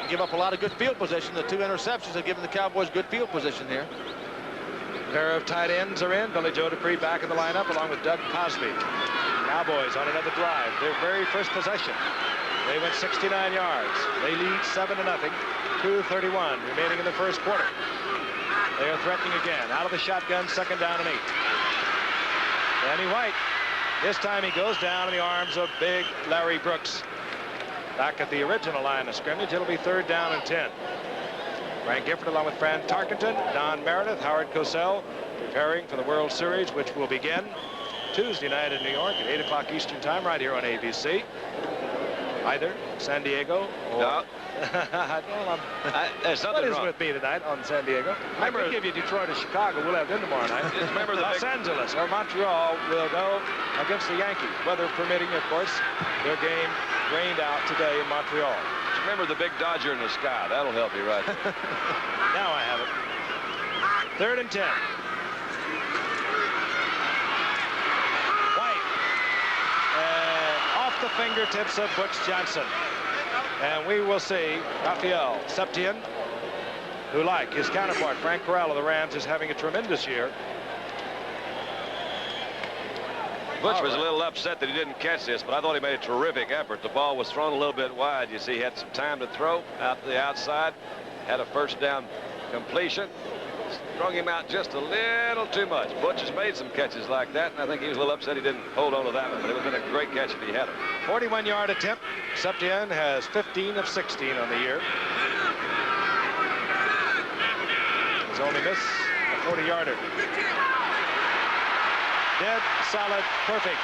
give up a lot of good field position. The 2 interceptions have given the Cowboys good field position here. Pair of tight ends are in. Billy Joe Dupree back in the lineup along with Doug Cosby. Cowboys on another drive. Their very first possession. They went 69 yards. They lead 7-0. 2:31 remaining in the first quarter. They are threatening again. Out of the shotgun, second down and 8. Danny White. This time he goes down in the arms of big Larry Brooks. Back at the original line of scrimmage, it'll be third down and 10. Frank Gifford along with Fran Tarkenton, Don Meredith, Howard Cosell, preparing for the World Series, which will begin Tuesday night in New York at 8 o'clock Eastern time right here on ABC. Either San Diego or... No. There's something wrong with me tonight on San Diego. I could give you Detroit or Chicago. We'll have them tomorrow night. Remember Los Angeles or Montreal will go against the Yankees, weather permitting, of course. Their game rained out today in Montreal. Remember the big Dodger in the sky. That'll help you, right? Now I have it. Third and 10. White. Off the fingertips of Butch Johnson. And we will see Raphael Septien, who, like his counterpart, Frank Corral of the Rams, is having a tremendous year. Butch was a little upset that he didn't catch this, but I thought he made a terrific effort. The ball was thrown a little bit wide. You see, he had some time to throw out to the outside. Had a first down completion. Strung him out just a little too much. Butch has made some catches like that, and I think he was a little upset he didn't hold on to that one, but it would have been a great catch if he had it. 41-yard attempt. Septien has 15 of 16 on the year. His only miss, a 40-yarder. Dead, solid, perfect.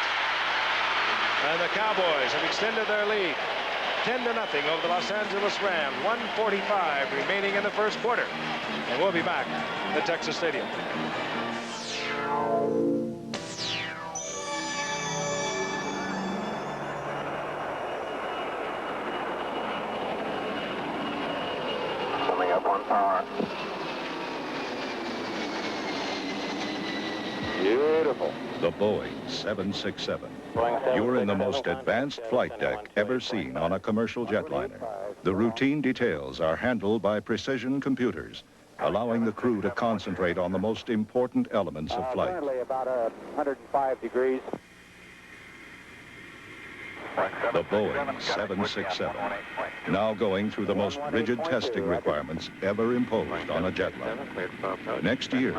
And the Cowboys have extended their lead 10-0 over the Los Angeles Rams. 1:45 remaining in the first quarter. And we'll be back at Texas Stadium. Coming up on power. Beautiful. The Boeing 767. You're in the most advanced flight deck ever seen on a commercial jetliner. The routine details are handled by precision computers, allowing the crew to concentrate on the most important elements of flight. Currently about 105 degrees. The Boeing 767, now going through the most rigid testing requirements ever imposed on a jetliner. Next year,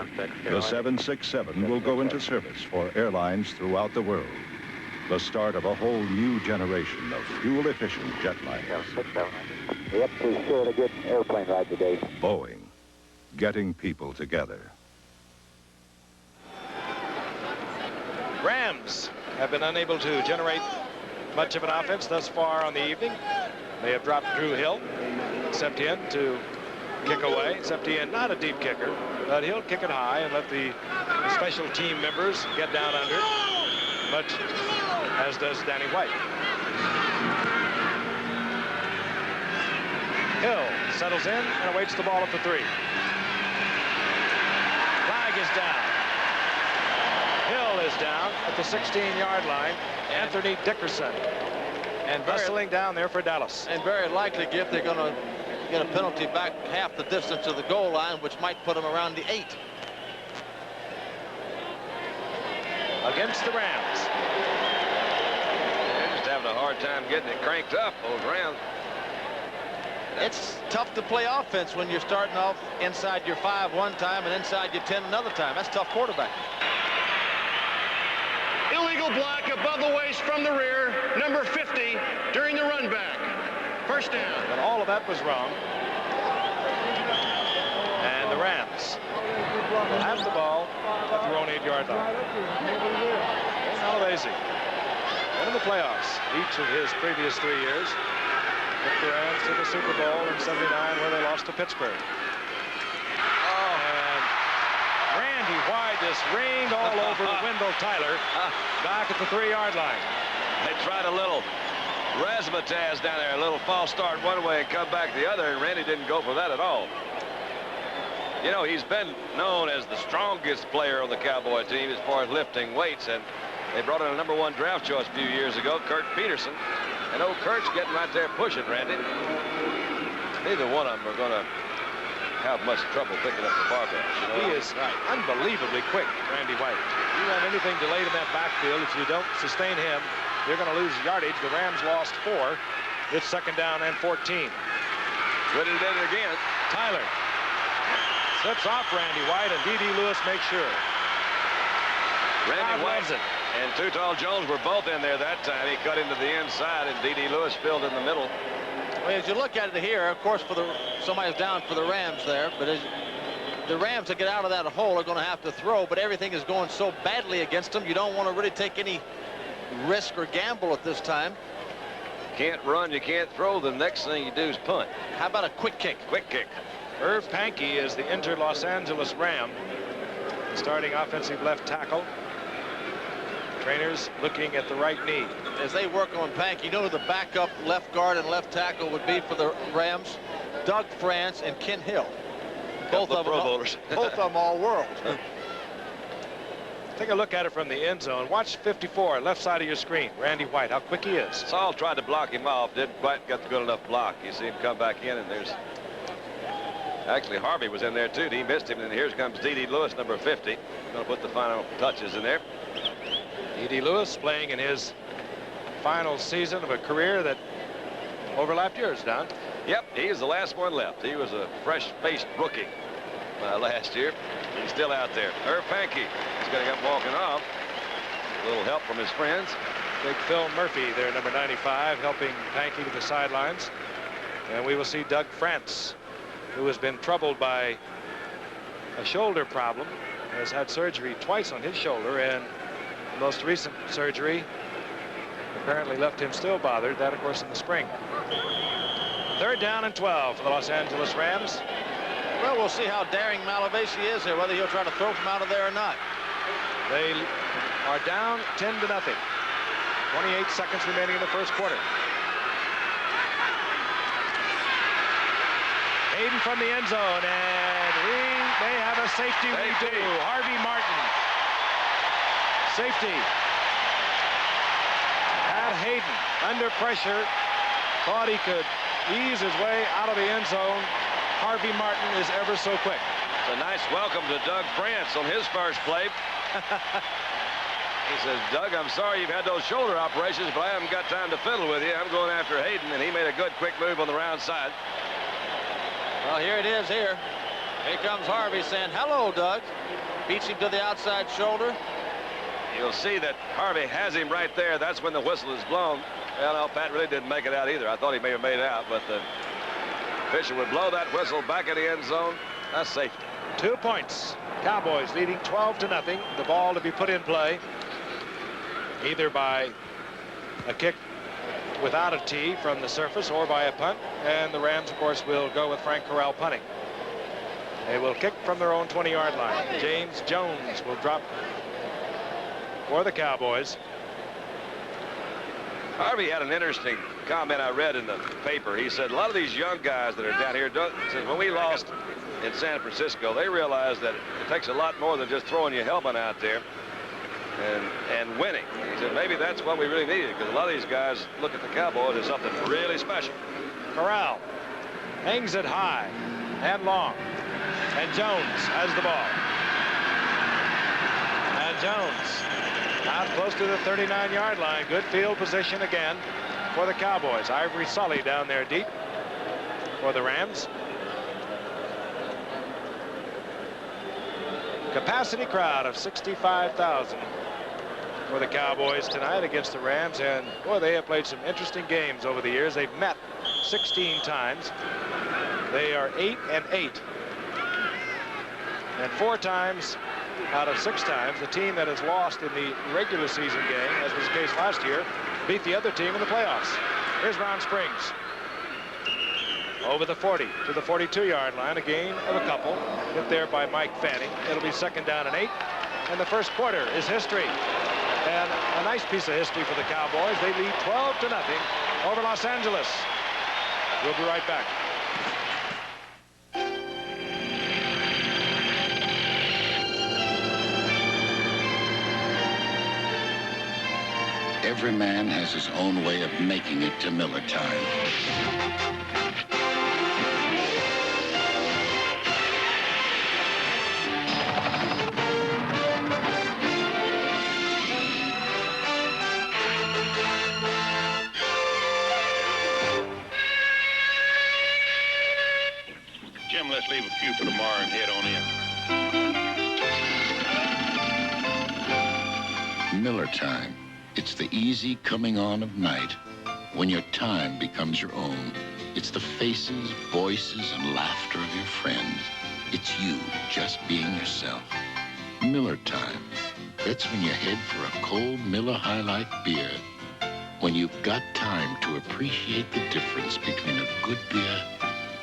the 767 will go into service for airlines throughout the world. The start of a whole new generation of fuel-efficient jetliners. Yep, we sure had a good airplane ride today. Boeing, getting people together. Rams have been unable to generate much of an offense thus far on the evening. They have dropped Drew Hill. Septien to kick away. Septien, not a deep kicker, but he'll kick it high and let the special team members get down under it. But as does Danny White. Hill settles in and awaits the ball at the 3. Flag is down. Hill is down at the 16-yard line. Anthony Dickerson and wrestling down there for Dallas. And very likely, Gift, they're going to get a penalty back half the distance to the goal line, which might put them around the 8. Against the Rams. They're just having a hard time getting it cranked up, those Rams. It's tough to play offense when you're starting off inside your 5 one time and inside your 10 another time. That's tough quarterback. Illegal block above the waist from the rear, number 50, during the run back. First down. But all of that was wrong. And the Rams will have the ball at their own 8-yard line. Malavasi, one of the playoffs each of his previous 3 years. Took the Rams to the Super Bowl in '79 where they lost to Pittsburgh. And Randy White just rained all over Wendell Tyler back at the 3-yard line. They tried a little razzmatazz down there, a little false start one way and come back the other, and Randy didn't go for that at all. You know, he's been known as the strongest player on the Cowboy team as far as lifting weights, and they brought in a #1 draft choice a few years ago, Kurt Peterson. And old Kurt's getting right there pushing Randy. Neither one of them are going to have much trouble picking up the barbells. You know? He is unbelievably quick, Randy White. You want anything delayed in that backfield, if you don't sustain him, you're going to lose yardage. The Rams lost 4. It's 2nd down and 14. Good, he did it again. Tyler slips off Randy White, and D.D. Lewis makes sure. Randy White and Too Tall Jones were both in there that time. He cut into the inside, and D.D. Lewis filled in the middle. Well, as you look at it here, of course, somebody's down for the Rams there, but as the Rams to get out of that hole are going to have to throw, but everything is going so badly against them, you don't want to really take any risk or gamble at this time. Can't run, you can't throw. The next thing you do is punt. How about a quick kick? Quick kick. Irv Pankey is the injured Los Angeles Ram, the starting offensive left tackle. Trainers looking at the right knee. As they work on Pankey, you know who the backup left guard and left tackle would be for the Rams? Doug France and Ken Hill. Both of them both of them all-world. Take a look at it from the end zone. Watch 54, left side of your screen. Randy White, how quick he is. Saul tried to block him off, didn't quite get the good enough block. You see him come back in, and there's actually Harvey was in there too. He missed him, and here comes D.D. Lewis, number 50. Going to put the final touches in there. D.D. Lewis playing in his final season of a career that overlapped yours, Don. Yep, he's the last one left. He was a fresh-faced rookie last year. He's still out there. Irv Pankey is going to come walking off. A little help from his friends. Big Phil Murphy there, number 95, helping Pankey to the sidelines. And we will see Doug France, who has been troubled by a shoulder problem, has had surgery twice on his shoulder, and the most recent surgery apparently left him still bothered. That, of course, in the spring. 3rd down and 12 for the Los Angeles Rams. Well, we'll see how daring Malavasi is here, whether he'll try to throw from out of there or not. They are down 10-0. 28 seconds remaining in the first quarter. Hayden from the end zone, and we may have a safety. We do. Harvey Martin. Safety. At Hayden, under pressure, thought he could ease his way out of the end zone. Harvey Martin is ever so quick. It's a nice welcome to Doug France on his first play. He says, Doug, I'm sorry you've had those shoulder operations, but I haven't got time to fiddle with you. I'm going after Hayden, and he made a good quick move on the round side. Well, here it is here. Here comes Harvey saying, hello, Doug. Beats him to the outside shoulder. You'll see that Harvey has him right there. That's when the whistle is blown. Well, no, Pat really didn't make it out either. I thought he may have made it out, but the official would blow that whistle back in the end zone. That's safety. 2 points. Cowboys leading 12-0. The ball to be put in play either by a kick without a tee from the surface or by a punt. And the Rams, of course, will go with Frank Corral punting. They will kick from their own 20-yard line. James Jones will drop for the Cowboys. Harvey had an interesting comment I read in the paper. He said a lot of these young guys that are down here, said when we lost in San Francisco, they realized that it takes a lot more than just throwing your helmet out there and winning. He said maybe that's what we really needed, because a lot of these guys look at the Cowboys as something really special. Corral hangs it high and long, and Jones has the ball. And Jones out close to the 39-yard line. Good field position again for the Cowboys. Ivory Sully down there deep for the Rams. Capacity crowd of 65,000 for the Cowboys tonight against the Rams, and boy, they have played some interesting games over the years. They've met 16 times. They are 8-8, and 4 times out of 6 times the team that has lost in the regular season game, as was the case last year, beat the other team in the playoffs. Here's Ron Springs over the 40 to the 42-yard line, a gain of a couple, hit there by Mike Fanning. It'll be 2nd down and 8, and the first quarter is history. And a nice piece of history for the Cowboys. They lead 12-0 over Los Angeles. We'll be right back. Every man has his own way of making it to Miller time. Jim, let's leave a few for tomorrow and head on in. Miller time. It's the easy coming on of night when your time becomes your own. It's the faces, voices, and laughter of your friends. It's you just being yourself. Miller time. That's when you head for a cold Miller High Life beer. When you've got time to appreciate the difference between a good beer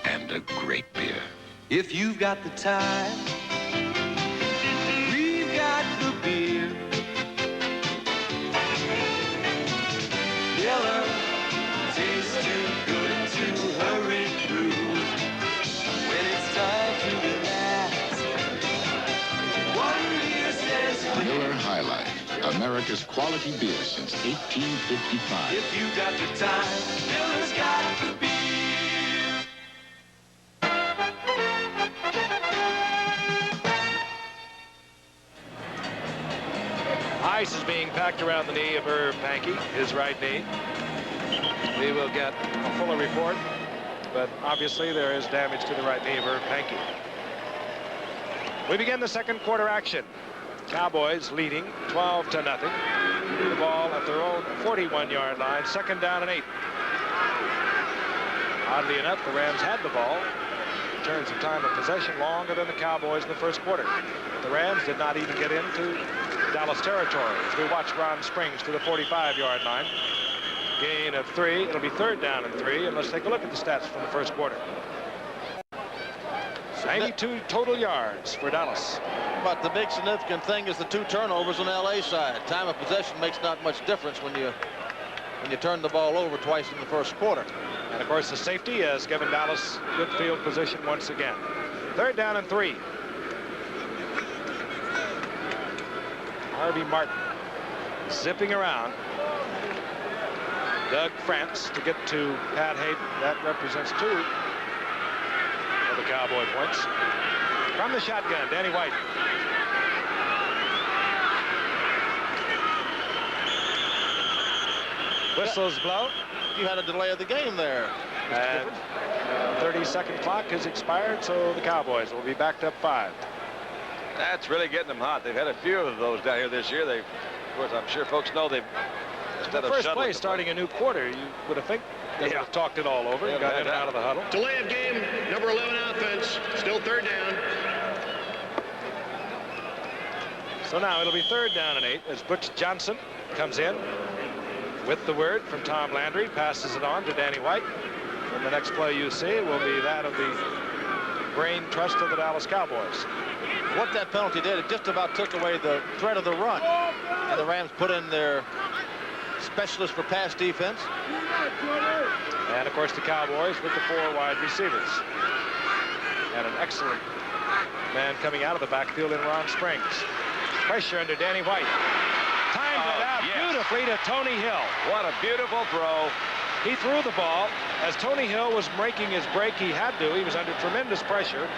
and a great beer. If you've got the time, we've got the beer. Miller tastes too good to hurry through. When it's time to relax, one beer says Miller High Life, America's quality beer since 1855. if you've got the time, Miller's got the beer. Ice is being packed around the knee of Irv Pankey, his right knee. We will get a fuller report, but obviously there is damage to the right knee of Irv Pankey. We begin the second quarter action. Cowboys leading 12-0. The ball at their own 41-yard line, 2nd down and 8. Oddly enough, the Rams had the ball in terms of time of possession longer than the Cowboys in the first quarter. The Rams did not even get into Dallas territory as we watch Ron Springs to the 45-yard line. Gain of 3. It'll be 3rd down and 3, and let's take a look at the stats from the first quarter. 92 total yards for Dallas. But the big significant thing is the 2 turnovers on the LA side. Time of possession makes not much difference when you turn the ball over twice in the first quarter. And of course the safety has given Dallas good field position once again. 3rd down and 3. Harvey Martin zipping around. Doug France to get to Pat Hayden. That represents 2 of the Cowboy points. From the shotgun, Danny White. Whistles blow. You had a delay of the game there. And 30-second clock has expired, so the Cowboys will be backed up 5. That's really getting them hot. They've had a few of those down here this year. Of course, I'm sure folks know they've, instead of first play starting a new quarter, you would have think they would have talked it all over. You got him out of the huddle. Delay of game, number 11 offense, still 3rd down. So now it'll be 3rd down and 8 as Butch Johnson comes in with the word from Tom Landry, passes it on to Danny White. And the next play you see will be that of the brain trust of the Dallas Cowboys. What that penalty did, it just about took away the threat of the run. And the Rams put in their specialist for pass defense. And, of course, the Cowboys with the 4 wide receivers. And an excellent man coming out of the backfield in Ron Springs. Pressure under Danny White. Timed it out beautifully to Tony Hill. What a beautiful throw. He threw the ball. As Tony Hill was making his break, he had to. He was under tremendous pressure.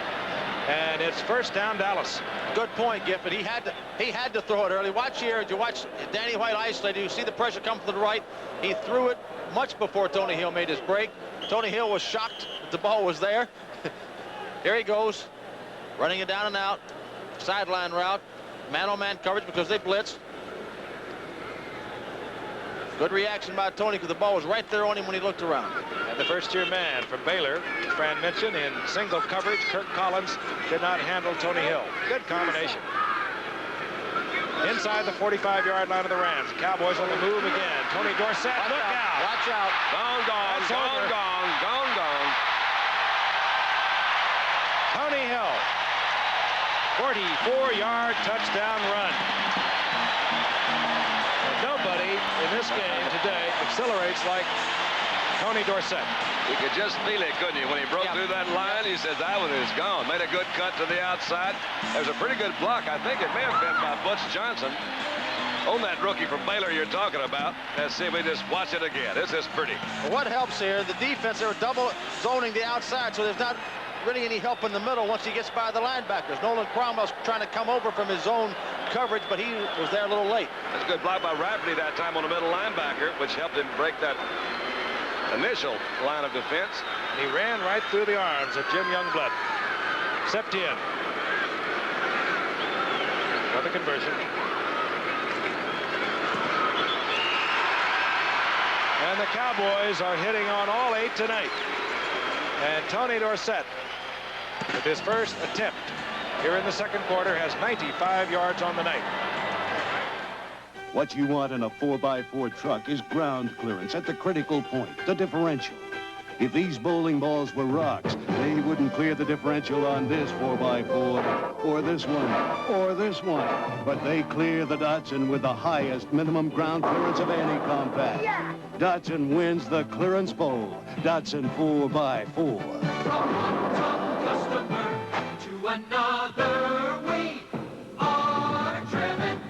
And it's first down, Dallas. Good point, Gifford. He had to throw it early. Watch here. You watch Danny White isolated. You see the pressure come from the right. He threw it much before Tony Hill made his break. Tony Hill was shocked that the ball was there. Here he goes, running it down and out. Sideline route. Man-on-man coverage because they blitzed. Good reaction by Tony because the ball was right there on him when he looked around. And the first-year man from Baylor, as Fran mentioned, in single coverage, Kirk Collins did not handle Tony Hill. Good combination. Inside the 45-yard line of the Rams. Cowboys on the move again. Tony Dorsett, look out. Watch out. Gone, gone, gone, gone, gone, gone. Tony Hill, 44-yard touchdown run. Nobody in this game today accelerates like Tony Dorsett. You could just feel it, couldn't you? When he broke through that line, he said, that one is gone. Made a good cut to the outside. There was a pretty good block. I think it may have been by Butch Johnson on that rookie from Baylor you're talking about. Let's see if we just watch it again. This is pretty. Well, what helps here, the defense, they were double zoning the outside, so there's not really any help in the middle once he gets by the linebackers. Nolan Cromwell's trying to come over from his zone coverage, but he was there a little late. That's a good block by Rafferty that time on the middle linebacker, which helped him break that initial line of defense. And he ran right through the arms of Jim Youngblood. Septien. Another conversion. And the Cowboys are hitting on all 8 tonight. And Tony Dorsett, with his first attempt here in the second quarter, has 95 yards on the night. What you want in a 4x4 truck is ground clearance at the critical point, the differential. If these bowling balls were rocks, they wouldn't clear the differential on this 4x4, or this one, or this one. But they clear the Datsun with the highest minimum ground clearance of any compact. Yeah. Datsun wins the clearance bowl. Datsun 4x4. From one top customer to another, we are driven.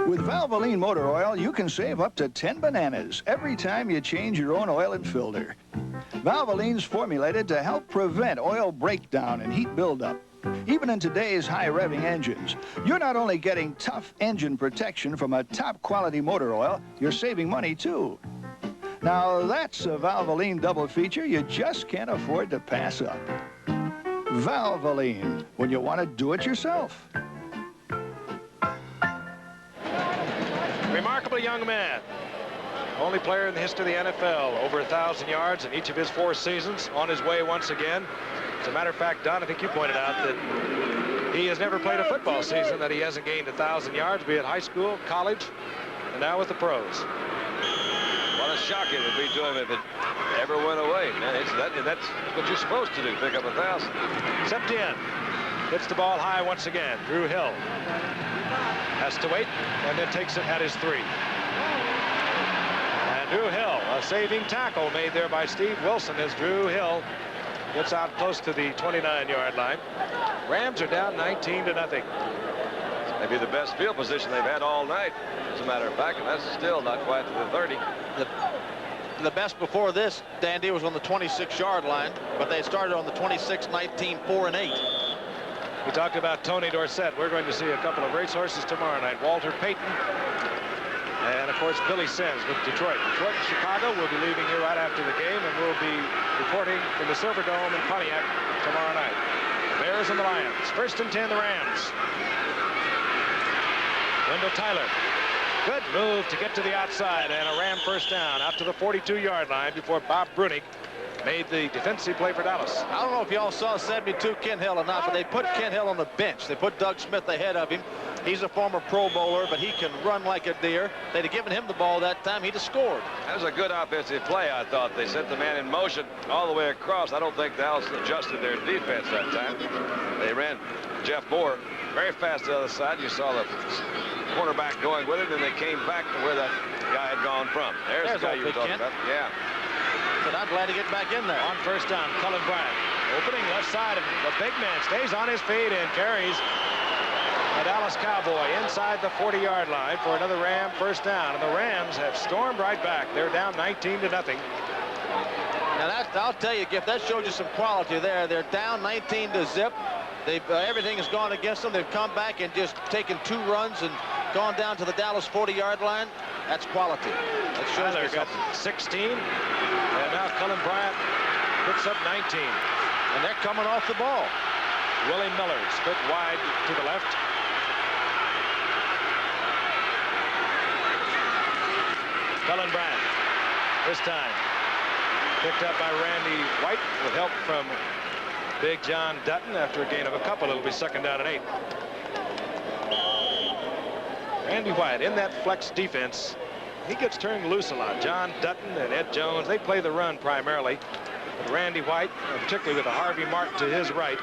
With Valvoline motor oil, you can save up to 10 bananas every time you change your own oil and filter. Valvoline's formulated to help prevent oil breakdown and heat buildup. Even in today's high-revving engines, you're not only getting tough engine protection from a top-quality motor oil, you're saving money, too. Now, that's a Valvoline double feature you just can't afford to pass up. Valvoline, when you want to do it yourself. Remarkable young man. Only player in the history of the NFL, over 1,000 yards in each of his 4 seasons, on his way once again. As a matter of fact, Don, I think you pointed out that he has never played a football season that he hasn't gained 1,000 yards, be it high school, college, and now with the pros. What a shock it would be to him if it ever went away. That's what you're supposed to do, pick up 1,000. Septien hits the ball high once again. Drew Hill has to wait and then takes it at his 3. And Drew Hill, a saving tackle made there by Steve Wilson as Drew Hill gets out close to the 29-yard line. Rams are down 19-0. Maybe the best field position they've had all night, as a matter of fact, and that's still not quite to the 30. The best before this, Dandy, was on the 26-yard line, but they started on the 26, 19, 4 and 8. We talked about Tony Dorsett. We're going to see a couple of racehorses tomorrow night. Walter Payton and, of course, Billy Sims with Detroit. Detroit and Chicago will be leaving here right after the game, and we'll be reporting from the Silverdome in Pontiac tomorrow night. The Bears and the Lions. 1st and 10, the Rams. Wendell Tyler. Good move to get to the outside, and a Ram first down out to the 42-yard line before Bob Brunig made the defensive play for Dallas. I don't know if y'all saw 72 Ken Hill or not, but they put Ken Hill on the bench. They put Doug Smith ahead of him. He's a former Pro Bowler, but he can run like a deer. They'd have given him the ball that time. He'd have scored. That was a good offensive play, I thought. They sent the man in motion all the way across. I don't think Dallas adjusted their defense that time. They ran Jeff Moore very fast to the other side. You saw the cornerback going with it, and they came back to where that guy had gone from. There's the guy you were talking about. Yeah. But I'm glad to get back in there. On first down, Cullen Bryant. Opening left side, and the big man stays on his feet and carries a Dallas Cowboy inside the 40-yard line for another Ram first down. And the Rams have stormed right back. They're down 19-0. Now, I'll tell you, Giff, that shows you some quality there. They're down 19-0. Everything has gone against them. They've come back and just taken 2 runs and gone down to the Dallas 40-yard line. That's quality. That shows Tyler got 16, and now Cullen Bryant picks up 19. And they're coming off the ball. Willie Miller split wide to the left. Cullen Bryant, this time, picked up by Randy White with help from Big John Dutton. After a gain of a couple, it'll be second down and 8. Randy White in that flex defense, he gets turned loose a lot. John Dutton and Ed Jones, they play the run primarily. But Randy White, particularly with a Harvey Martin to his right,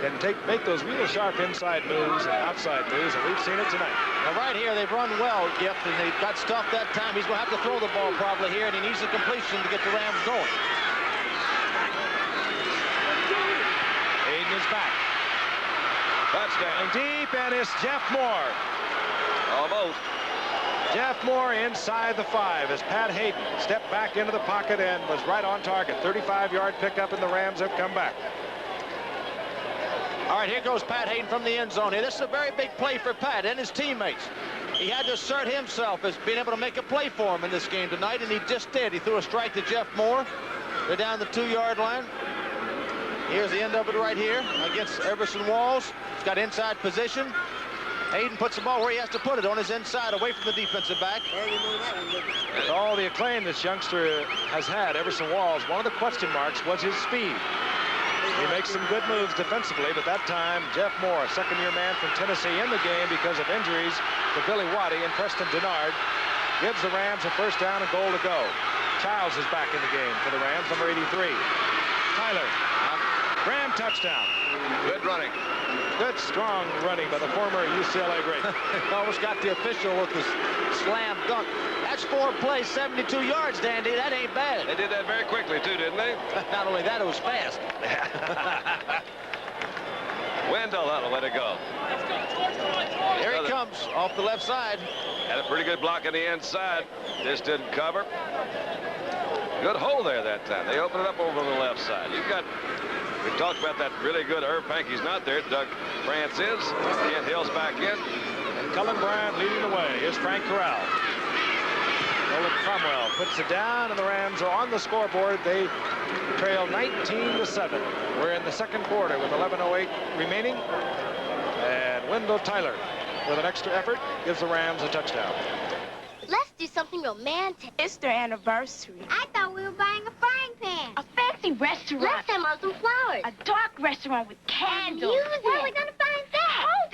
can make those real sharp inside moves and outside moves, and we've seen it tonight. Now right here, they've run well, Gift, and they got stuffed that time. He's going to have to throw the ball probably here, and he needs a completion to get the Rams going. Hayden is back. Touchdown deep, and it's Jeff Moore. Almost. Jeff Moore inside the 5 as Pat Hayden stepped back into the pocket and was right on target. 35-yard pickup, and the Rams have come back. All right, here goes Pat Hayden from the end zone here. This is a very big play for Pat and his teammates. He had to assert himself as being able to make a play for him in this game tonight, and he just did. He threw a strike to Jeff Moore. They're down the 2-yard line. Here's the end of it right here against Everson Walls. He's got inside position. Hayden puts the ball where he has to put it, on his inside, away from the defensive back. With all the acclaim this youngster has had, Everson Walls, one of the question marks was his speed. He makes some good moves defensively, but that time, Jeff Moore, second-year man from Tennessee, in the game because of injuries to Billy Waddy and Preston Denard, gives the Rams a first down and goal to go. Childs is back in the game for the Rams, number 83. Tyler, Ram touchdown. Good running. Good, strong running by the former UCLA great. Almost got the official with the slam dunk. That's 4 plays, 72 yards, Dandy. That ain't bad. They did that very quickly, too, didn't they? Not only that, it was fast. Wendell, that'll let it go. Here he comes off the left side. Had a pretty good block on the inside. Just didn't cover. Good hole there that time. They opened it up over on the left side. We talked about that really good Herb Pankey's not there. Doug France is. Kent Hill's back in. And Cullen Bryant leading the way. Here's Frank Corral. Nolan Cromwell puts it down, and the Rams are on the scoreboard. They trail 19-7. We're in the second quarter with 11:08 remaining. And Wendell Tyler, with an extra effort, gives the Rams a touchdown. Let's do something romantic. It's their anniversary. I thought we were buying a frying pan. A fancy restaurant. Let's send out some flowers. A dark restaurant with candles. And music. Where are we going to find that? Hold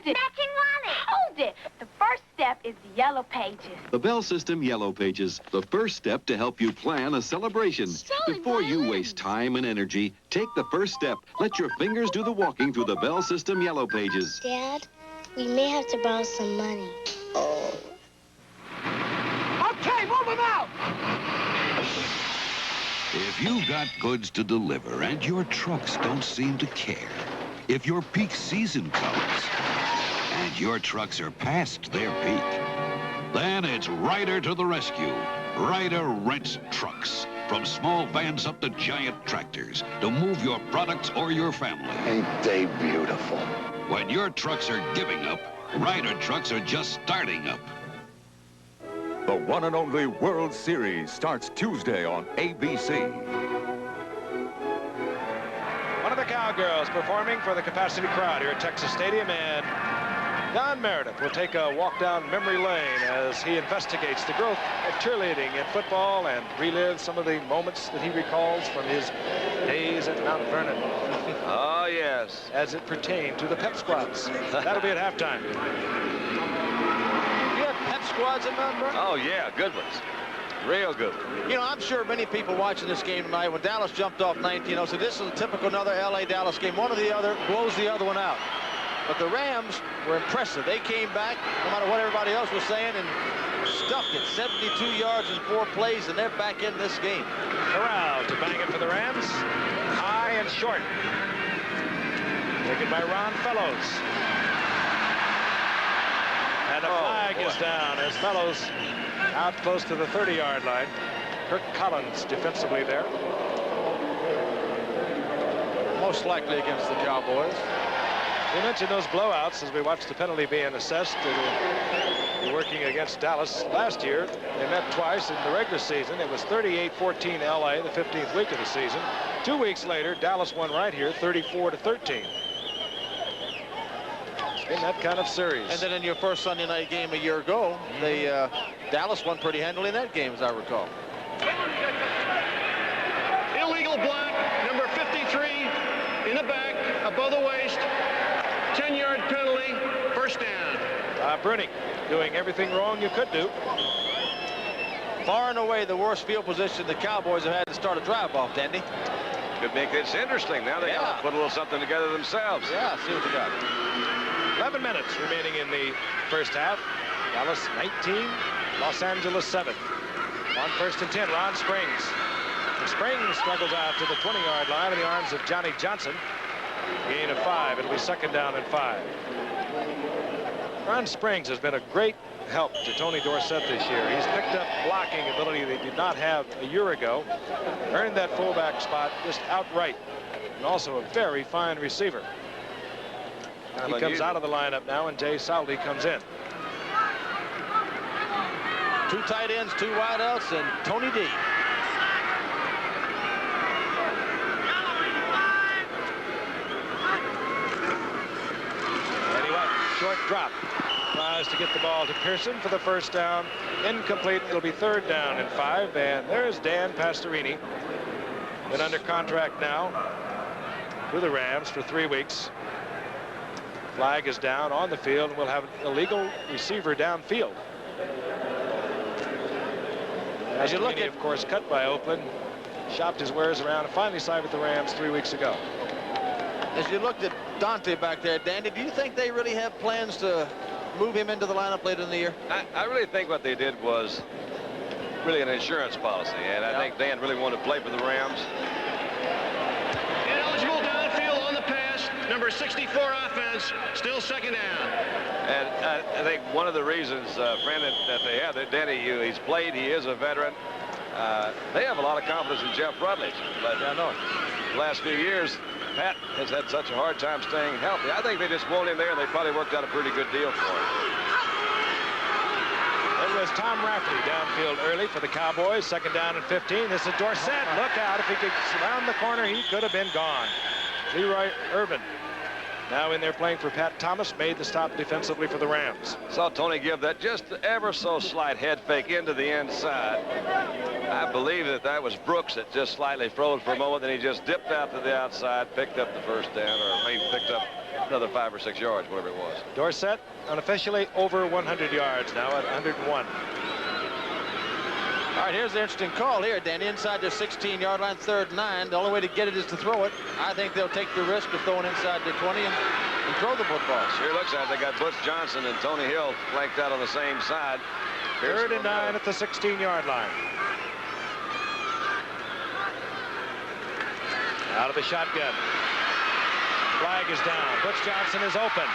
it. Matching wallet. Hold it. The first step is the yellow pages. The Bell System Yellow Pages, the first step to help you plan a celebration. Before you waste time and energy, take the first step. Let your fingers do the walking through the Bell System Yellow Pages. Dad, we may have to borrow some money. Oh. Okay, move them out! If you've got goods to deliver and your trucks don't seem to care, if your peak season comes and your trucks are past their peak, then it's Ryder to the rescue. Ryder rents trucks, from small vans up to giant tractors, to move your products or your family. Ain't they beautiful? When your trucks are giving up, Ryder trucks are just starting up. The one and only World Series starts Tuesday on ABC. One of the Cowgirls performing for the capacity crowd here at Texas Stadium, and Don Meredith will take a walk down memory lane as he investigates the growth of cheerleading in football and relives some of the moments that he recalls from his days at Mount Vernon. Oh, yes. As it pertained to the pep squads. That'll be at halftime. Pep squads in Mount Vernon? Oh, yeah, good ones. Real good. You know, I'm sure many people watching this game tonight, when Dallas jumped off 19-0, said this is a typical another L.A.-Dallas game. One or the other blows the other one out. But the Rams were impressive. They came back, no matter what everybody else was saying, and stuffed it. 72 yards in 4 plays, and they're back in this game. Corral to bang it for the Rams. High and short. Taken by Ron Fellows. And a flag is down as Fellows out close to the 30-yard line. Kirk Collins defensively there. Most likely against the Cowboys. We mentioned those blowouts as we watched the penalty being assessed. Working against Dallas last year. They met twice in the regular season. It was 38-14 LA the 15th week of the season. 2 weeks later, Dallas won right here 34-13. In that kind of series. And then in your first Sunday night game a year ago, Dallas won pretty handily in that game, as I recall. Illegal block, number 53, in the back, above the waist. 10-yard penalty, first down. Bruning doing everything wrong you could do. Far and away the worst field position the Cowboys have had to start a drive off, Dandy. Could make this interesting. Now they got to put a little something together themselves. Yeah, see what you got. 11 minutes remaining in the first half. Dallas 19, Los Angeles 7. On 1st and 10, Ron Springs. And Springs struggles out to the 20-yard line in the arms of Johnny Johnson. Gain of 5. It'll be 2nd down and 5. Ron Springs has been a great help to Tony Dorsett this year. He's picked up blocking ability they did not have a year ago. Earned that fullback spot just outright. And also a very fine receiver. He comes out of the lineup now, and Jay Saudi comes in. 2 tight ends, 2 wideouts, and Tony D. Anyway, short drop. Tries to get the ball to Pearson for the first down. Incomplete. It'll be 3rd down and 5. And there's Dan Pastorini. Been under contract now with the Rams for 3 weeks. Flag is down on the field, and we'll have an illegal receiver downfield. As you look at, of course, cut by Oakland, shopped his wares around, and finally signed with the Rams 3 weeks ago. As you looked at Dante back there, Dandy, do you think they really have plans to move him into the lineup later in the year? I really think what they did was really an insurance policy, and I think Dan really wanted to play for the Rams. Ineligible downfield on the pass, number 64 offense, still 2nd down. And I think one of the reasons, Fran, that they have that Denny, he's played, he is a veteran. They have a lot of confidence in Jeff Rutledge, but I know the last few years, Pat has had such a hard time staying healthy. I think they just want him there, and they probably worked out a pretty good deal for him. It was Tom Rafferty downfield early for the Cowboys. 2nd down and 15. This is Dorsett. Look out. If he could round the corner, he could have been gone. Leroy Irvin, now in there playing for Pat Thomas, made the stop defensively for the Rams. Saw Tony give that just ever so slight head fake into the inside. I believe that was Brooks that just slightly froze for a moment, then he just dipped out to the outside, picked up the first down, or maybe picked up another 5 or 6 yards, whatever it was. Dorsett unofficially over 100 yards now at 101. All right, here's the interesting call here, Danny. Inside their 16-yard line, 3rd and 9. The only way to get it is to throw it. I think they'll take the risk of throwing inside their 20 and throw the football. Sure looks like they got Butch Johnson and Tony Hill flanked out on the same side. 3rd and 9 at the 16-yard line. Out of the shotgun. Flag is down. Butch Johnson is open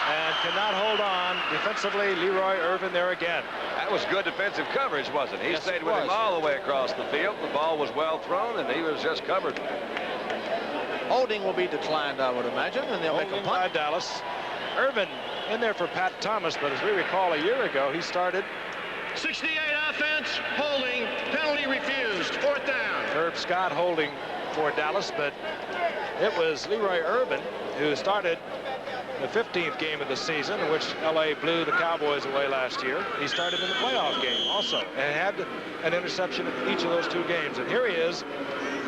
and cannot hold on. Defensively, Leroy Irvin there again. That was good defensive coverage, wasn't it? He stayed with him all the way across the field. The ball was well thrown, and he was just covered. Holding will be declined, I would imagine, and they'll make a punt. By Dallas. Irvin in there for Pat Thomas, but as we recall a year ago, he started. 68 offense, holding, penalty refused, 4th down. Herb Scott holding for Dallas, but it was Leroy Irvin who started the 15th game of the season, in which LA blew the Cowboys away last year. He started in the playoff game also and had an interception in each of those 2 games. And here he is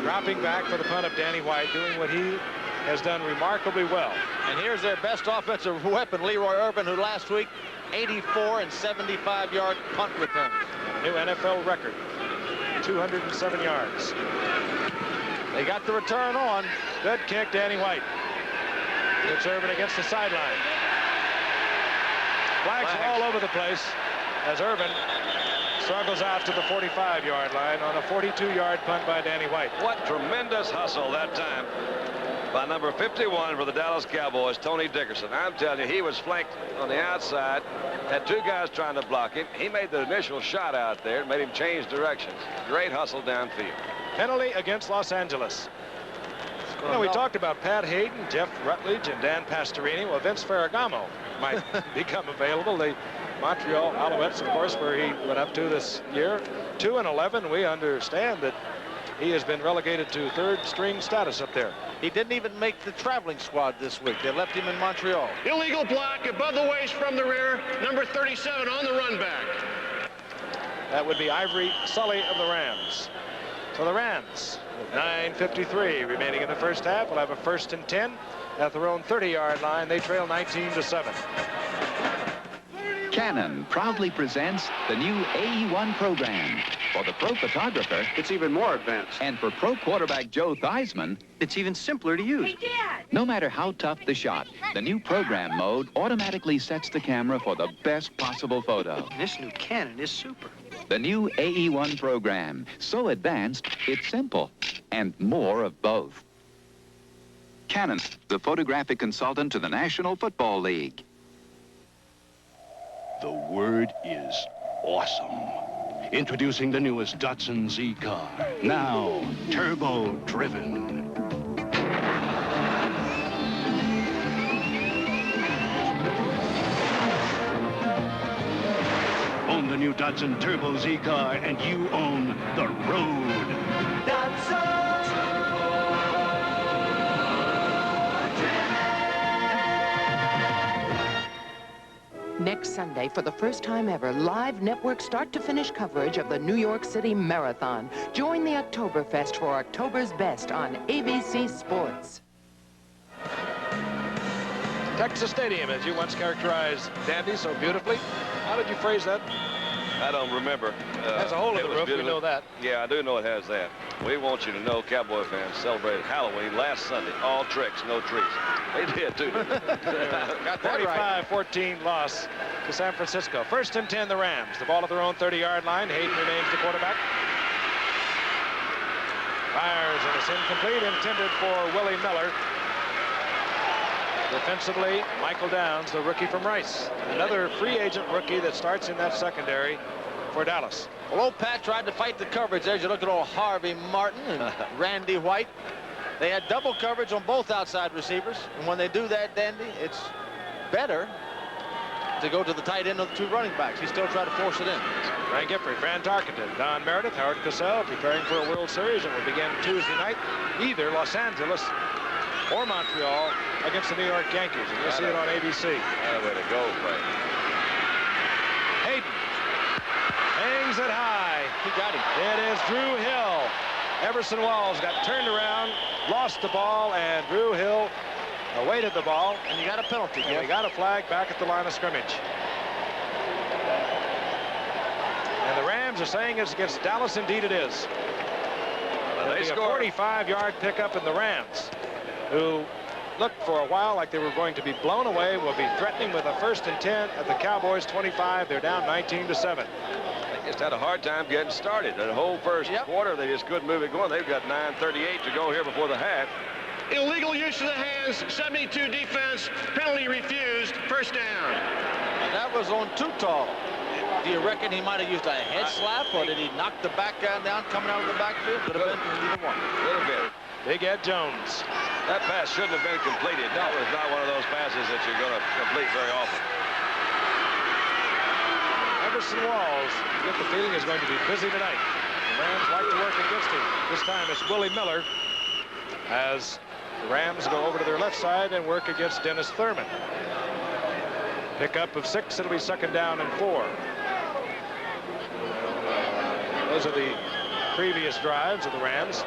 dropping back for the punt of Danny White, doing what he has done remarkably well. And here's their best offensive weapon, Leroy Irvin, who last week 84 and 75-yard punt returns. New NFL record, 207 yards. They got the return on. Good kick, Danny White. It's Irvin against the sideline. Flags are all over the place as Irvin struggles out to the 45-yard line on a 42-yard punt by Danny White. What tremendous hustle that time by number 51 for the Dallas Cowboys, Tony Dickerson. I'm telling you, he was flanked on the outside, had two guys trying to block him. He made the initial shot out there, made him change directions. Great hustle downfield. Penalty against Los Angeles. You know, we talked about Pat Hayden, Jeff Rutledge, and Dan Pastorini. Well, Vince Ferragamo might become available. The Montreal Alouettes, of course, where he went up to this year. 2-11. We understand that he has been relegated to third-string status up there. He didn't even make the traveling squad this week. They left him in Montreal. Illegal block above the waist from the rear. Number 37 on the run back. That would be Ivory Sully of the Rams. So the Rams, with 9:53 remaining in the first half, will have a 1st and 10 at their own 30-yard line. They trail 19-7. Canon proudly presents the new AE1 program. For the pro photographer, it's even more advanced. And for pro quarterback Joe Theismann, it's even simpler to use. Hey, Dad! No matter how tough the shot, the new program mode automatically sets the camera for the best possible photo. This new Canon is super. The new AE1 program, so advanced, it's simple, and more of both. Canon, the photographic consultant to the National Football League. The word is awesome. Introducing the newest Datsun Z car. Now, turbo-driven. Own the new Datsun Turbo Z car, and you own the road. Datsun! Next Sunday, for the first time ever, live network start-to-finish coverage of the New York City Marathon. Join the Oktoberfest for October's Best on ABC Sports. Texas Stadium, as you once characterized Dandy so beautifully. How did you phrase that? I don't remember. Has a hole in the roof, we know that. Yeah, I do know it has that. We want you to know, Cowboy fans celebrated Halloween last Sunday. All tricks, no treats. They did, too. Got 45-14 loss to San Francisco. 1st and 10, the Rams. The ball at their own 30-yard line. Hayden remains the quarterback. Fires, and it's incomplete, intended for Willie Miller. Defensively, Michael Downs, the rookie from Rice. Another free agent rookie that starts in that secondary for Dallas. Well, old Pat tried to fight the coverage there. As you look at old Harvey Martin and Randy White. They had double coverage on both outside receivers. And when they do that, Dandy, it's better to go to the tight end of the two running backs. He still tried to force it in. Frank Gifford, Fran Tarkenton, Don Meredith, Howard Cosell preparing for a World Series and will begin Tuesday night. Either Los Angeles or Montreal against the New York Yankees. And you'll see it on ABC. Way to go, Frank. Hayden hangs it high. He got him. It is Drew Hill. Everson Walls got turned around, lost the ball, and Drew Hill awaited the ball. And you got a penalty. And we got a flag back at the line of scrimmage. And the Rams are saying it's against Dallas. Indeed it is. They scored a 45-yard pickup, in the Rams, who looked for a while like they were going to be blown away, will be threatening with a 1st and 10 at the Cowboys 25. They're down 19-7. They just had a hard time getting started. That whole first quarter, they just couldn't move it going. They've got 9:38 to go here before the half. Illegal use of the hands, 72 defense, penalty refused, 1st down. And that was on Tutall. Do you reckon he might have used a head slap, or did he knock the back guy down coming out of the backfield? Could have been either one. Could have been. Big Ed Jones. That pass shouldn't have been completed. That was not one of those passes that you're going to complete very often. Everson Walls, you get the feeling, is going to be busy tonight. The Rams like to work against him. This time it's Willie Miller as the Rams go over to their left side and work against Dennis Thurman. Pickup of 6. It'll be 2nd down and 4. Those are the previous drives of the Rams.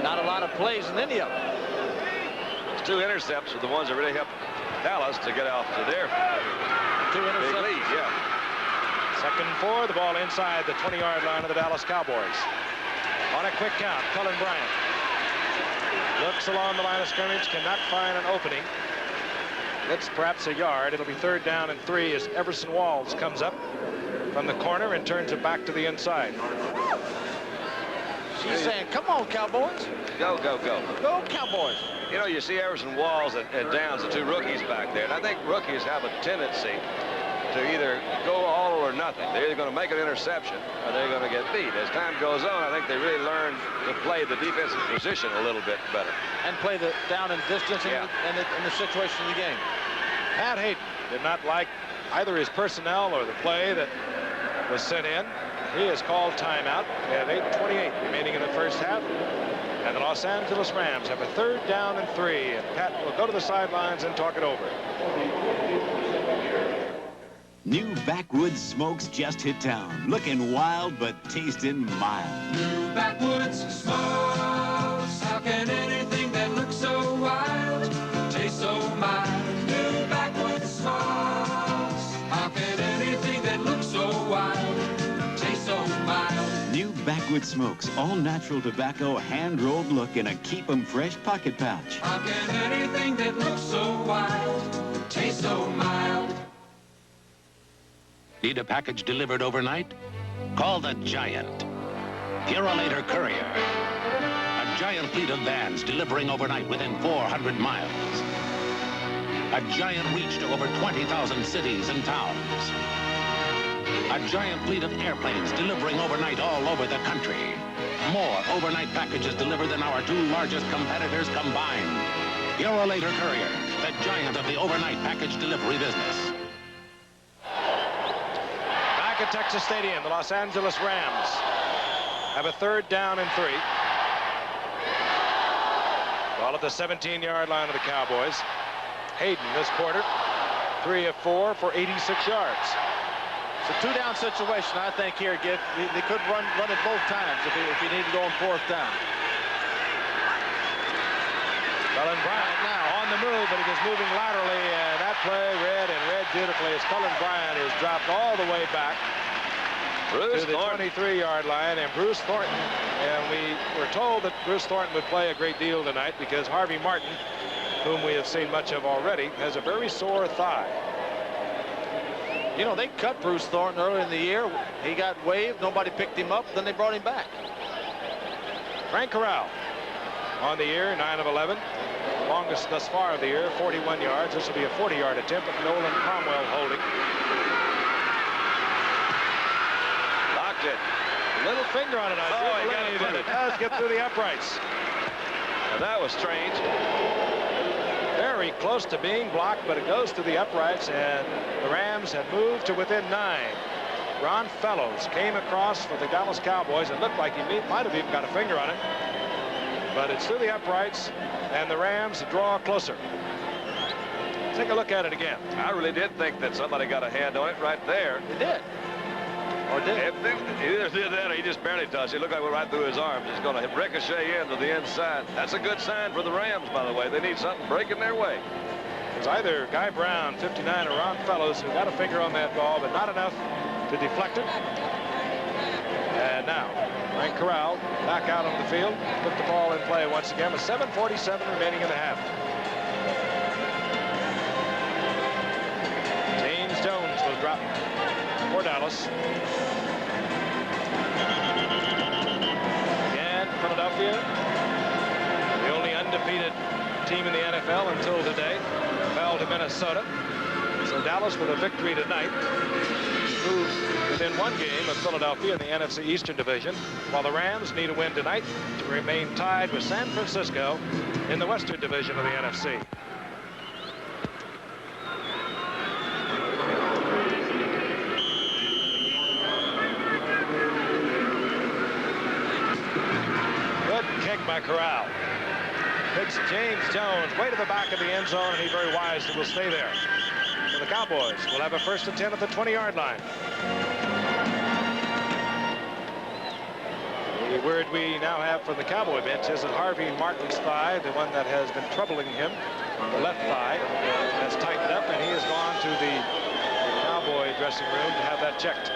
Not a lot of plays in any of them. Those 2 intercepts are the ones that really helped Dallas to get off to their 2 interceptions. big lead. Yeah. 2nd and 4. The ball inside the 20-yard line of the Dallas Cowboys. On a quick count, Cullen Bryant. Looks along the line of scrimmage, cannot find an opening. Gets perhaps a yard. It'll be 3rd down and 3 as Everson Walls comes up from the corner and turns it back to the inside. She's saying, come on, Cowboys. Go, go, go. Go, Cowboys. You know, you see Everson Walls and Downs, the 2 rookies back there. And I think rookies have a tendency to either go all or nothing. They're either going to make an interception or they're going to get beat. As time goes on, I think they really learn to play the defensive position a little bit better. And play the down and distance Yeah. in the situation of the game. Pat Hayden did not like either his personnel or the play that was sent in. He has called timeout. We have 8:28 remaining in the first half. And the Los Angeles Rams have a 3rd down and 3. And Pat will go to the sidelines and talk it over. New Backwoods Smokes just hit town. Looking wild, but tasting mild. New Backwoods Smokes. How can anything that looks so wild taste so mild? New Backwoods Smokes. How can anything that looks so wild taste so mild? New Backwoods Smokes. All natural tobacco, hand-rolled look in a keep 'em fresh pocket pouch. How can anything that looks so wild taste so mild? Need a package delivered overnight? Call the Giant. Purolator Courier. A giant fleet of vans delivering overnight within 400 miles. A giant reach to over 20,000 cities and towns. A giant fleet of airplanes delivering overnight all over the country. More overnight packages delivered than our 2 largest competitors combined. Purolator Courier, the giant of the overnight package delivery business. At Texas Stadium, the Los Angeles Rams have a 3rd down and 3. Ball at the 17-yard line of the Cowboys. Hayden this quarter, 3 of 4 for 86 yards. It's a 2-down situation, I think, here, Giff. They could run it both times if he needed to go on 4th down. Cullen Bryant now on the move, but he was moving laterally, and that play read beautifully as Cullen Bryant is dropped all the way back to the 23-yard line, and Bruce Thornton, and we were told that Bruce Thornton would play a great deal tonight because Harvey Martin, whom we have seen much of already, has a very sore thigh. You know, they cut Bruce Thornton earlier in the year. He got waived, nobody picked him up, then they brought him back. Frank Corral on the year, 9 of 11. Longest thus far of the year, 41 yards. This will be a 40-yard attempt with Nolan Cromwell holding. Locked it. Little finger on it, I do believe, but it does get through the uprights. Now, that was strange. Very close to being blocked, but it goes to the uprights, and the Rams have moved to within 9. Ron Fellows came across for the Dallas Cowboys. It looked like he might have even got a finger on it, but it's through the uprights, and the Rams draw closer. Take a look at it again. I really did think that somebody got a hand on it right there. They did. Or did he either did that or he just barely touched it. It looked like it went right through his arms. It's going to ricochet into the inside. That's a good sign for the Rams, by the way. They need something breaking their way. It's either Guy Brown, 59, or Ron Fellows who got a finger on that ball, but not enough to deflect it. And now, Frank Corral back out on the field, put the ball in play once again with 7:47 remaining in the half. James Jones will drop for Dallas. And Philadelphia, the only undefeated team in the NFL until today, fell to Minnesota. So Dallas, with a victory tonight, moves within 1 game of Philadelphia in the NFC Eastern Division, while the Rams need a win tonight to remain tied with San Francisco in the Western Division of the NFC. Good kick by Corral. Picks James Jones way to the back of the end zone, and he very wisely will stay there. So the Cowboys will have a 1st and 10 at the 20-yard line. The word we now have from the Cowboy bench is that Harvey Martin's thigh, the one that has been troubling him, the left thigh, has tightened up, and he has gone to the Cowboy dressing room to have that checked.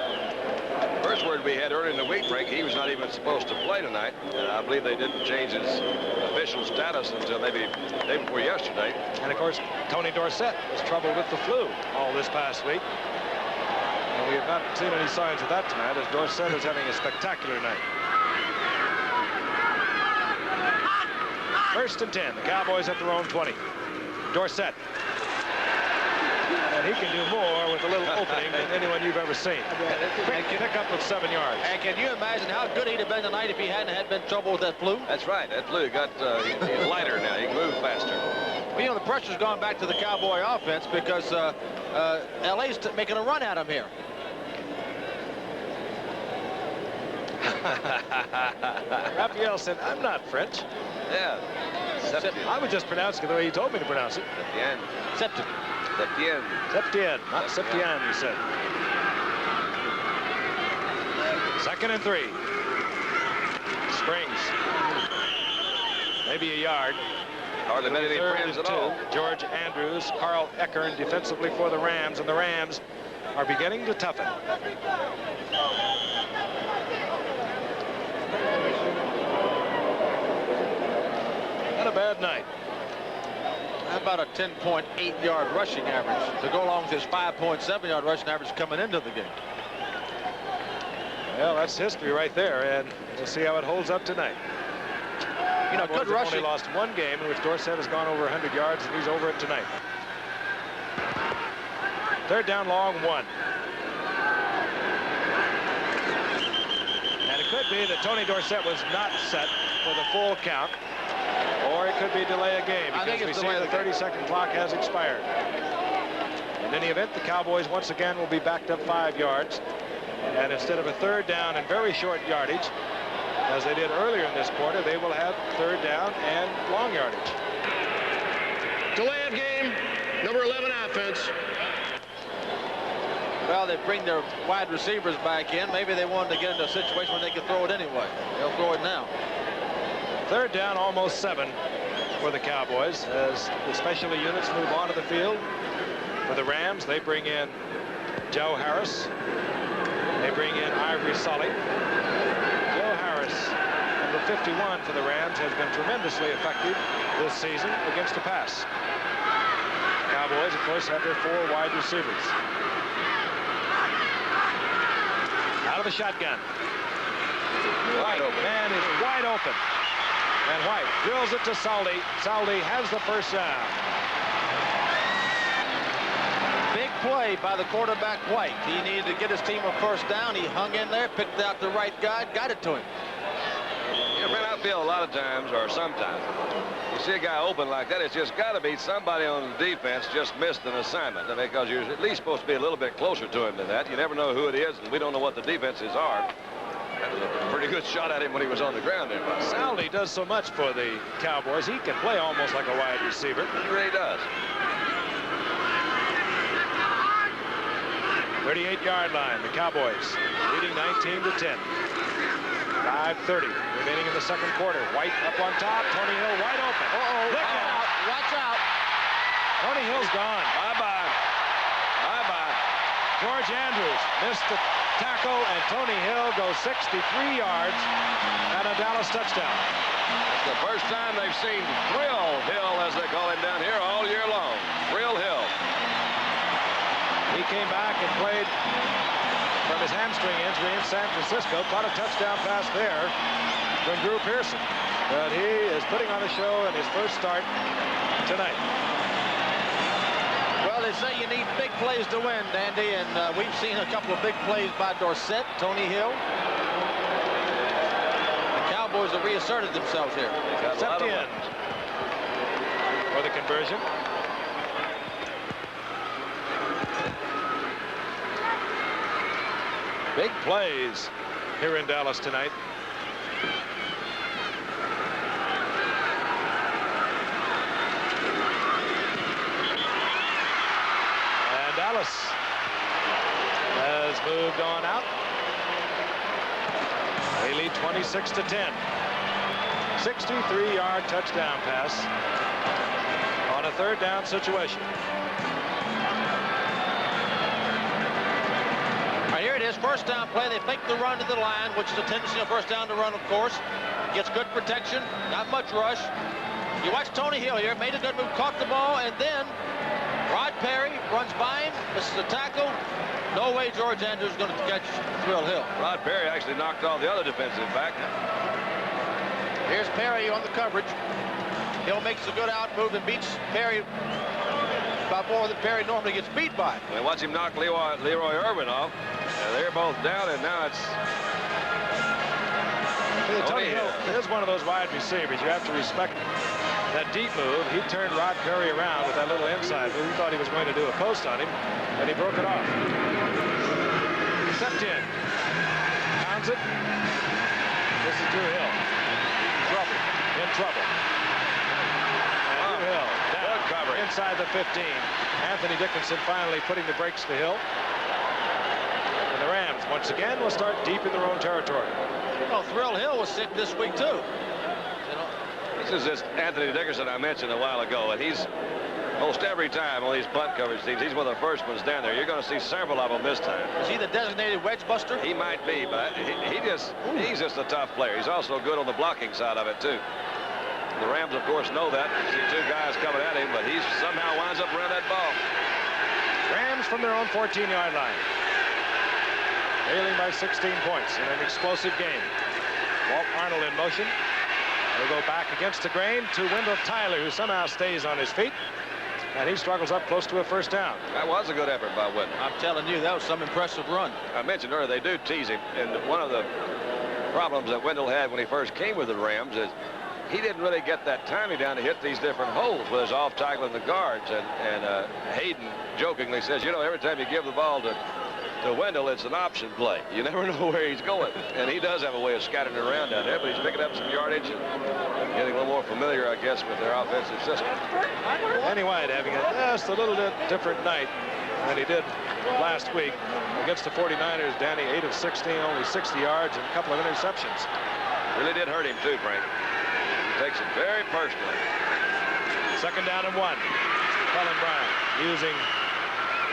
First word we had early in the week, Frank, he was not even supposed to play tonight. I believe they didn't change his official status until maybe the day before yesterday. And, of course, Tony Dorsett was troubled with the flu all this past week. And we have not seen any signs of that tonight, as Dorsett is having a spectacular night. 1st and 10. The Cowboys at their own 20. Dorsett. And he can do more with a little opening than anyone you've ever seen. Quick pickup of 7 yards. And can you imagine how good he'd have been tonight if he hadn't had been trouble with that flu? That's right. That flu got he's lighter now. He can move faster. Well, you know, the pressure's gone back to the Cowboy offense because LA's making a run at him here. Raphael said, I'm not French. Yeah. I was just pronouncing it the way he told me to pronounce it. Septien. Septien. Septien, not Septien, he said. 2nd and 3. Springs. Maybe a yard. Hardly made any friends at all. George Andrews, Carl Eckern defensively for the Rams, and the Rams are beginning to toughen. Not a bad night. How about a 10.8-yard rushing average to go along with his 5.7-yard rushing average coming into the game? Well, that's history right there, and we'll see how it holds up tonight. You know, good rushing. Only lost one game in which Dorsett has gone over 100 yards, and he's over it tonight. 3rd down, long 1. And it could be that Tony Dorsett was not set for the full count, or it could be delay a game because we see the 30-second clock has expired. In any event, the Cowboys once again will be backed up 5 yards, and instead of a 3rd down and very short yardage, as they did earlier in this quarter, they will have 3rd down and long yardage. Delay of game, number 11 offense. Well, they bring their wide receivers back in. Maybe they wanted to get into a situation where they could throw it anyway. They'll throw it now. 3rd down, almost 7 for the Cowboys as the specialty units move onto the field. For the Rams, they bring in Joe Harris. They bring in Ivory Sully. Joe Harris, number 51 for the Rams, has been tremendously effective this season against the pass. Cowboys, of course, have their 4 wide receivers. Out of the shotgun. White man is wide open. And White drills it to Saldi. Saldi has the 1st down. Big play by the quarterback, White. He needed to get his team a 1st down. He hung in there, picked out the right guy, got it to him. You know, I feel a lot of times, or sometimes, you see a guy open like that, it's just got to be somebody on the defense just missed an assignment, because you're at least supposed to be a little bit closer to him than that. You never know who it is, and we don't know what the defenses are. That was a pretty good shot at him when he was on the ground there. Saldi does so much for the Cowboys. He can play almost like a wide receiver. He really does. 38-yard line. The Cowboys leading 19-10. 5:30 remaining in the 2nd quarter. White up on top. Tony Hill wide open. Look out! Watch out! Tony Hill's gone. Bye-bye. Bye-bye. George Andrews missed the tackle, and Tony Hill goes 63 yards and a Dallas touchdown. It's the first time they've seen Thrill Hill, as they call him down here, all year long. Thrill Hill. He came back and played from his hamstring injury in San Francisco. Caught a touchdown pass there from Drew Pearson. But he is putting on a show in his 1st start tonight. Well, they say you need big plays to win, Dandy, and we've seen a couple of big plays by Dorsett, Tony Hill. The Cowboys have reasserted themselves here. Septien for the conversion. Big plays here in Dallas tonight. And Dallas has moved on out. They lead 26-10. 63-yard touchdown pass on a 3rd down situation. Right, here it his first down play, they fake the run to the line, which is a tendency of first down to run, of course. Gets good protection, not much rush. You watch Tony Hill here, made a good move, caught the ball, and then Rod Perry runs by him, misses the tackle. No way George Andrews is going to catch Thrill Hill. Rod Perry actually knocked off the other defensive back. Here's Perry on the coverage. Hill makes a good out move and beats Perry about more than Perry normally gets beat by. And watch him knock Leroy Irvin off. And they're both down, and now it's... Tony Hill is one of those wide receivers. You have to respect that deep move. He turned Rod Perry around with that little inside move. He thought he was going to do a post on him, and he broke it off. Stepped in. Pounds it. This is Drew Hill. In trouble. And Drew Hill down cover inside the 15. Anthony Dickinson finally putting the brakes to Hill. And the Rams, once again, will start deep in their own territory. You know, Thrill Hill was sick this week, too. This is this Anthony Dickinson I mentioned a while ago, and he's most every time on these punt coverage teams, he's one of the first ones down there. You're going to see several of them this time. Is he the designated wedge buster? He might be, but he's just a tough player. He's also good on the blocking side of it, too. The Rams, of course, know that. You see two guys coming at him, but he somehow winds up around that ball. Rams from their own 14-yard line. Trailing by 16 points in an explosive game. Walt Arnold in motion. They go back against the grain to Wendell Tyler, who somehow stays on his feet. And he struggles up close to a first down. That was a good effort by Wendell. I'm telling you, that was some impressive run. I mentioned earlier, they do tease him. And one of the problems that Wendell had when he first came with the Rams is he didn't really get that timing down to hit these different holes with his off tackling the guards. And Hayden jokingly says, you know, every time you give the ball to Wendell, it's an option play. You never know where he's going. And he does have a way of scattering it around down there, but he's picking up some yardage and getting a little more familiar, I guess, with their offensive system. Danny White having just a little bit different night than he did last week. Against the 49ers, Danny 8 of 16, only 60 yards and a couple of interceptions. Really did hurt him, too, Frank. He takes it very personally. Second down and 1. Cullen Bryant using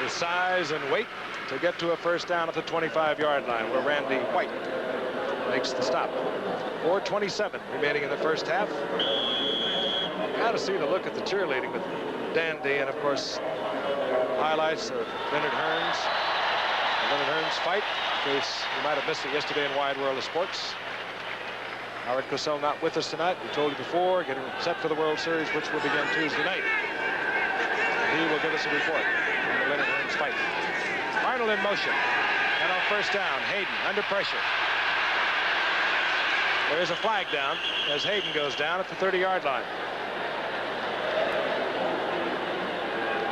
his size and weight to get to a first down at the 25-yard line, where Randy White makes the stop. 4:27 remaining in the first half. Got to see the look at the cheerleading with Dandy, and of course highlights of Leonard Hearns. The Leonard Hearns fight, in case you might have missed it yesterday in Wide World of Sports. Howard Cosell not with us tonight. We told you before, getting set for the World Series, which will begin Tuesday night. And he will give us a report on the Leonard Hearns fight. Arnold in motion. And on first down, Hayden under pressure. There is a flag down as Hayden goes down at the 30-yard line.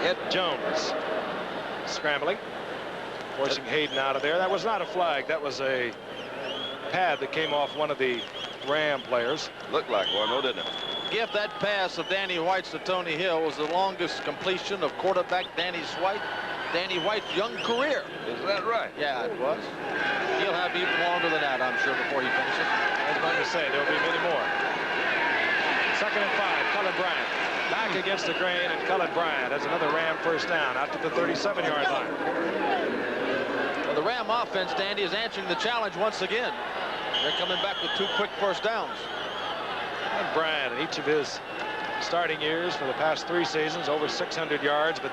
Ed Jones scrambling, forcing Hayden out of there. That was not a flag. That was a pad that came off one of the Ram players. Looked like one, though, didn't it? If that pass of Danny White's to Tony Hill was the longest completion of quarterback Danny White's young career. Is that right? Yeah, it was. He'll have even longer than that, I'm sure, before he finishes. I was going to say, there'll be many more. Second and 5, Cullen Bryant. Back against the grain, and Cullen Bryant has another Ram first down out to the 37-yard line. Well, the Ram offense, Dandy, is answering the challenge once again. They're coming back with 2 quick first downs. And Bryant, in each of his starting years for the past 3 seasons, over 600 yards, but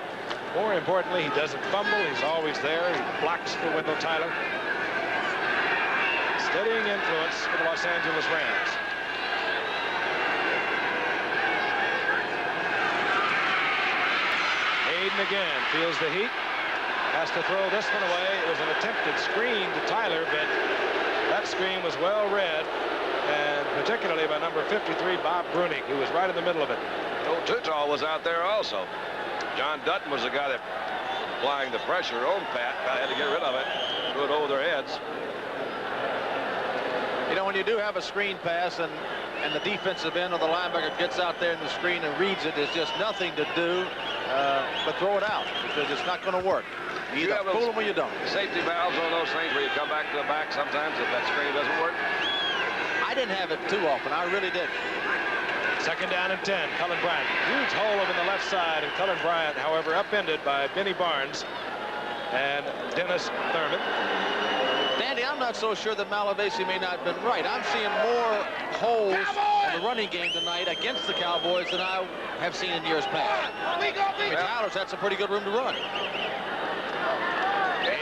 more importantly, he doesn't fumble. He's always there. He blocks for Wendell Tyler. Steadying influence for the Los Angeles Rams. Hayden again feels the heat. Has to throw this one away. It was an attempted screen to Tyler, but that screen was well read, and particularly by number 53, Bob Bruning, who was right in the middle of it. Oh, Tutal was out there also. John Dutton was the guy that applying the pressure on Pat. I had to get rid of it. Threw it over their heads. You know, when you do have a screen pass and the defensive end or the linebacker gets out there in the screen and reads it, there's just nothing to do but throw it out, because it's not going to work. You either fool them or you don't. Safety valves on those things where you come back to the back sometimes if that screen doesn't work? I didn't have it too often. I really did. Second down and 10. Cullen Bryant. Huge hole over the left side, and Cullen Bryant, however, upended by Benny Barnes and Dennis Thurman. Dandy, I'm not so sure that Malavasi may not have been right. I'm seeing more holes in the running game tonight against the Cowboys than I have seen in years past. Tyler's had some pretty good room to run. 8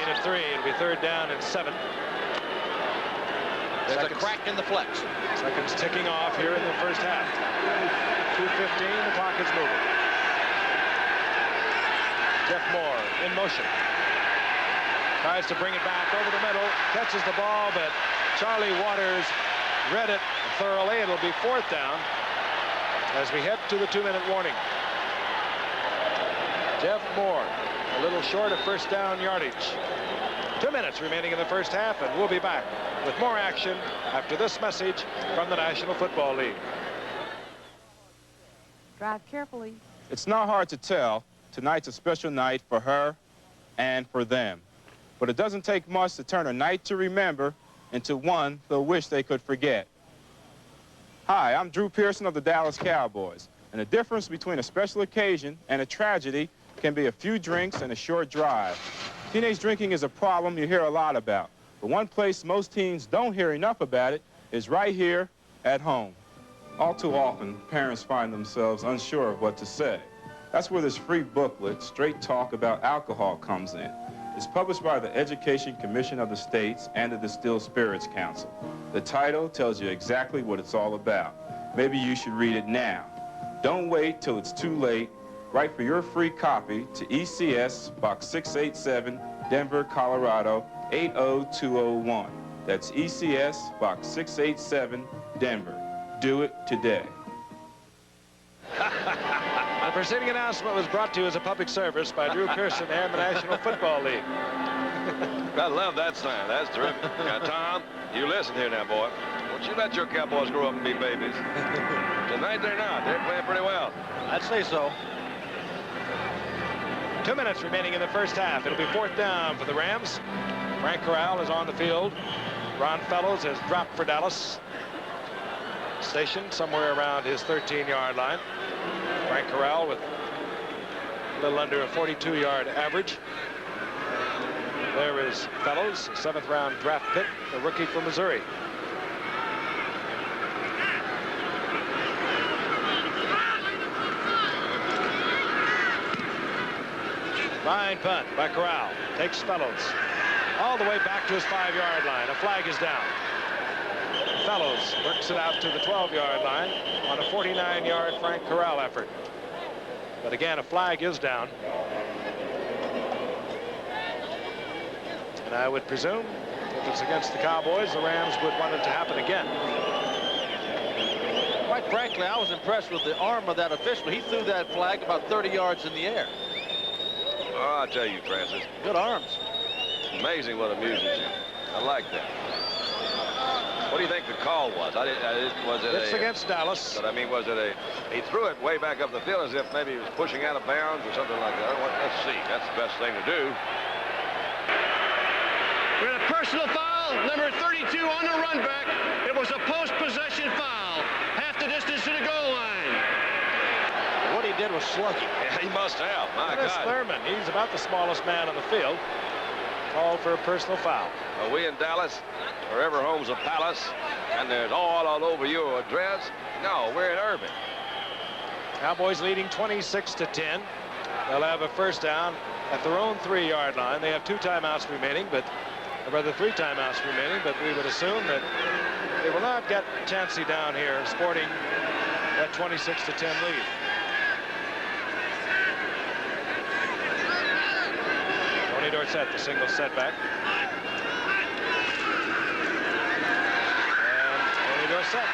of 3. It'll be 3rd down and 7. There's a crack in the flex. Seconds ticking off here in the first half. 2:15, the clock is moving. Jeff Moore in motion. Tries to bring it back over the middle. Catches the ball, but Charlie Waters read it thoroughly. It'll be 4th down as we head to the 2-minute warning. Jeff Moore, a little short of first down yardage. 2 minutes remaining in the first half, and we'll be back with more action after this message from the National Football League. Drive carefully. It's not hard to tell. Tonight's a special night for her and for them. But it doesn't take much to turn a night to remember into one they'll wish they could forget. Hi, I'm Drew Pearson of the Dallas Cowboys. And the difference between a special occasion and a tragedy can be a few drinks and a short drive. Teenage drinking is a problem you hear a lot about. But one place most teens don't hear enough about it is right here at home. All too often, parents find themselves unsure of what to say. That's where this free booklet, Straight Talk About Alcohol, comes in. It's published by the Education Commission of the States and the Distilled Spirits Council. The title tells you exactly what it's all about. Maybe you should read it now. Don't wait till it's too late. Write for your free copy to ECS, Box 687, Denver, Colorado, 80201. That's ECS, Box 687, Denver. Do it today. The preceding announcement was brought to you as a public service by Drew Pearson and the National Football League. I love that sign. That's terrific. Now, Tom, you listen here now, boy. Won't you let your Cowboys grow up and be babies? Tonight they're not. They're playing pretty well. I'd say so. 2 minutes remaining in the first half. It'll be 4th down for the Rams. Frank Corral is on the field. Ron Fellows has dropped for Dallas. Stationed somewhere around his 13-yard line. Frank Corral with a little under a 42-yard average. There is Fellows, 7th-round draft pick, a rookie from Missouri. Fine punt by Corral. Takes Fellows all the way back to his 5-yard line. A flag is down. Fellows works it out to the 12-yard line on a 49-yard Frank Corral effort. But again, a flag is down. And I would presume if it's against the Cowboys, the Rams would want it to happen again. Quite frankly, I was impressed with the arm of that official. He threw that flag about 30 yards in the air. Oh, I'll tell you, Francis. Good arms. Amazing what amuses you. I like that. What do you think the call was? Was it it's against Dallas. But I mean, was it he threw it way back up the field as if maybe he was pushing out of bounds or something like that. Let's see. That's the best thing to do. With a personal foul, number 32 on the run back. It was a post-possession foul. Half the distance to the goal line. What he did was sluggy. Yeah, he must have. My Dennis God. Thurman, he's about the smallest man on the field. Called for a personal foul. Are we in Dallas? Wherever home's a palace, and there's all over your address? No, we're in Irving. Cowboys leading 26-10. They'll have a first down at their own 3-yard line. They have 2 timeouts remaining, or rather 3 timeouts remaining, but we would assume that they will not get Chansey down here sporting that 26-10 lead. Tony Dorsett, the single setback. Dorsett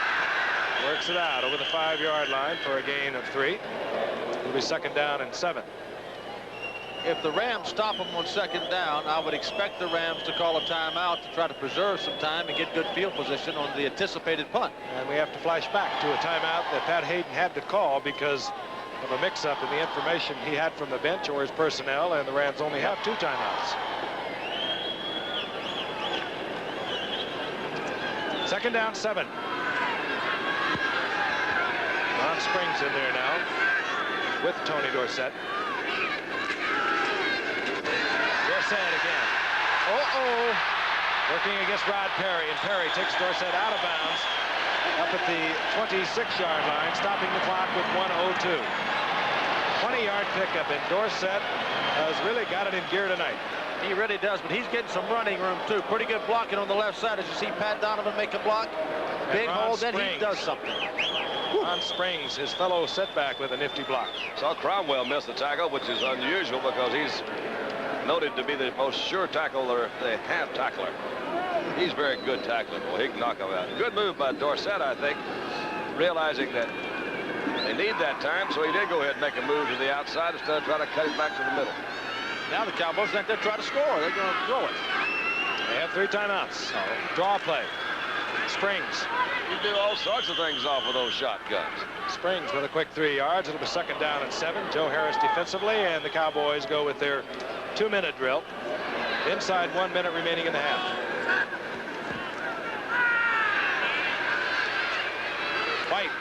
works it out over the 5-yard line for a gain of 3. It'll be 2nd down and 7. If the Rams stop them on 2nd down, I would expect the Rams to call a timeout to try to preserve some time and get good field position on the anticipated punt. And we have to flash back to a timeout that Pat Hayden had to call because of a mix-up in the information he had from the bench or his personnel, and the Rams only have 2 timeouts. 2nd down, 7. Ron Springs in there now with Tony Dorsett. Dorsett again. Working against Rod Perry, and Perry takes Dorsett out of bounds up at the 26-yard line, stopping the clock with 1:02. 20-yard pickup, and Dorsett has really got it in gear tonight. He really does, but he's getting some running room, too. Pretty good blocking on the left side. As you see Pat Donovan make a block, big hole, then he does something. Ron Springs, his fellow setback, with a nifty block. Saw Cromwell miss the tackle, which is unusual because he's noted to be the most sure tackler, the half tackler. He's very good tackling. Boy, he can knock him out. Good move by Dorsett, I think, realizing that they need that time, so he did go ahead and make a move to the outside instead of trying to cut it back to the middle. Now the Cowboys think they'll try to score. They're going to throw it. They have 3 timeouts. Draw play. Springs. You do all sorts of things off of those shotguns. Springs with a quick 3 yards. It'll be 2nd down and 7. Joe Harris defensively, and the Cowboys go with their 2-minute drill. Inside 1 minute remaining in the half. White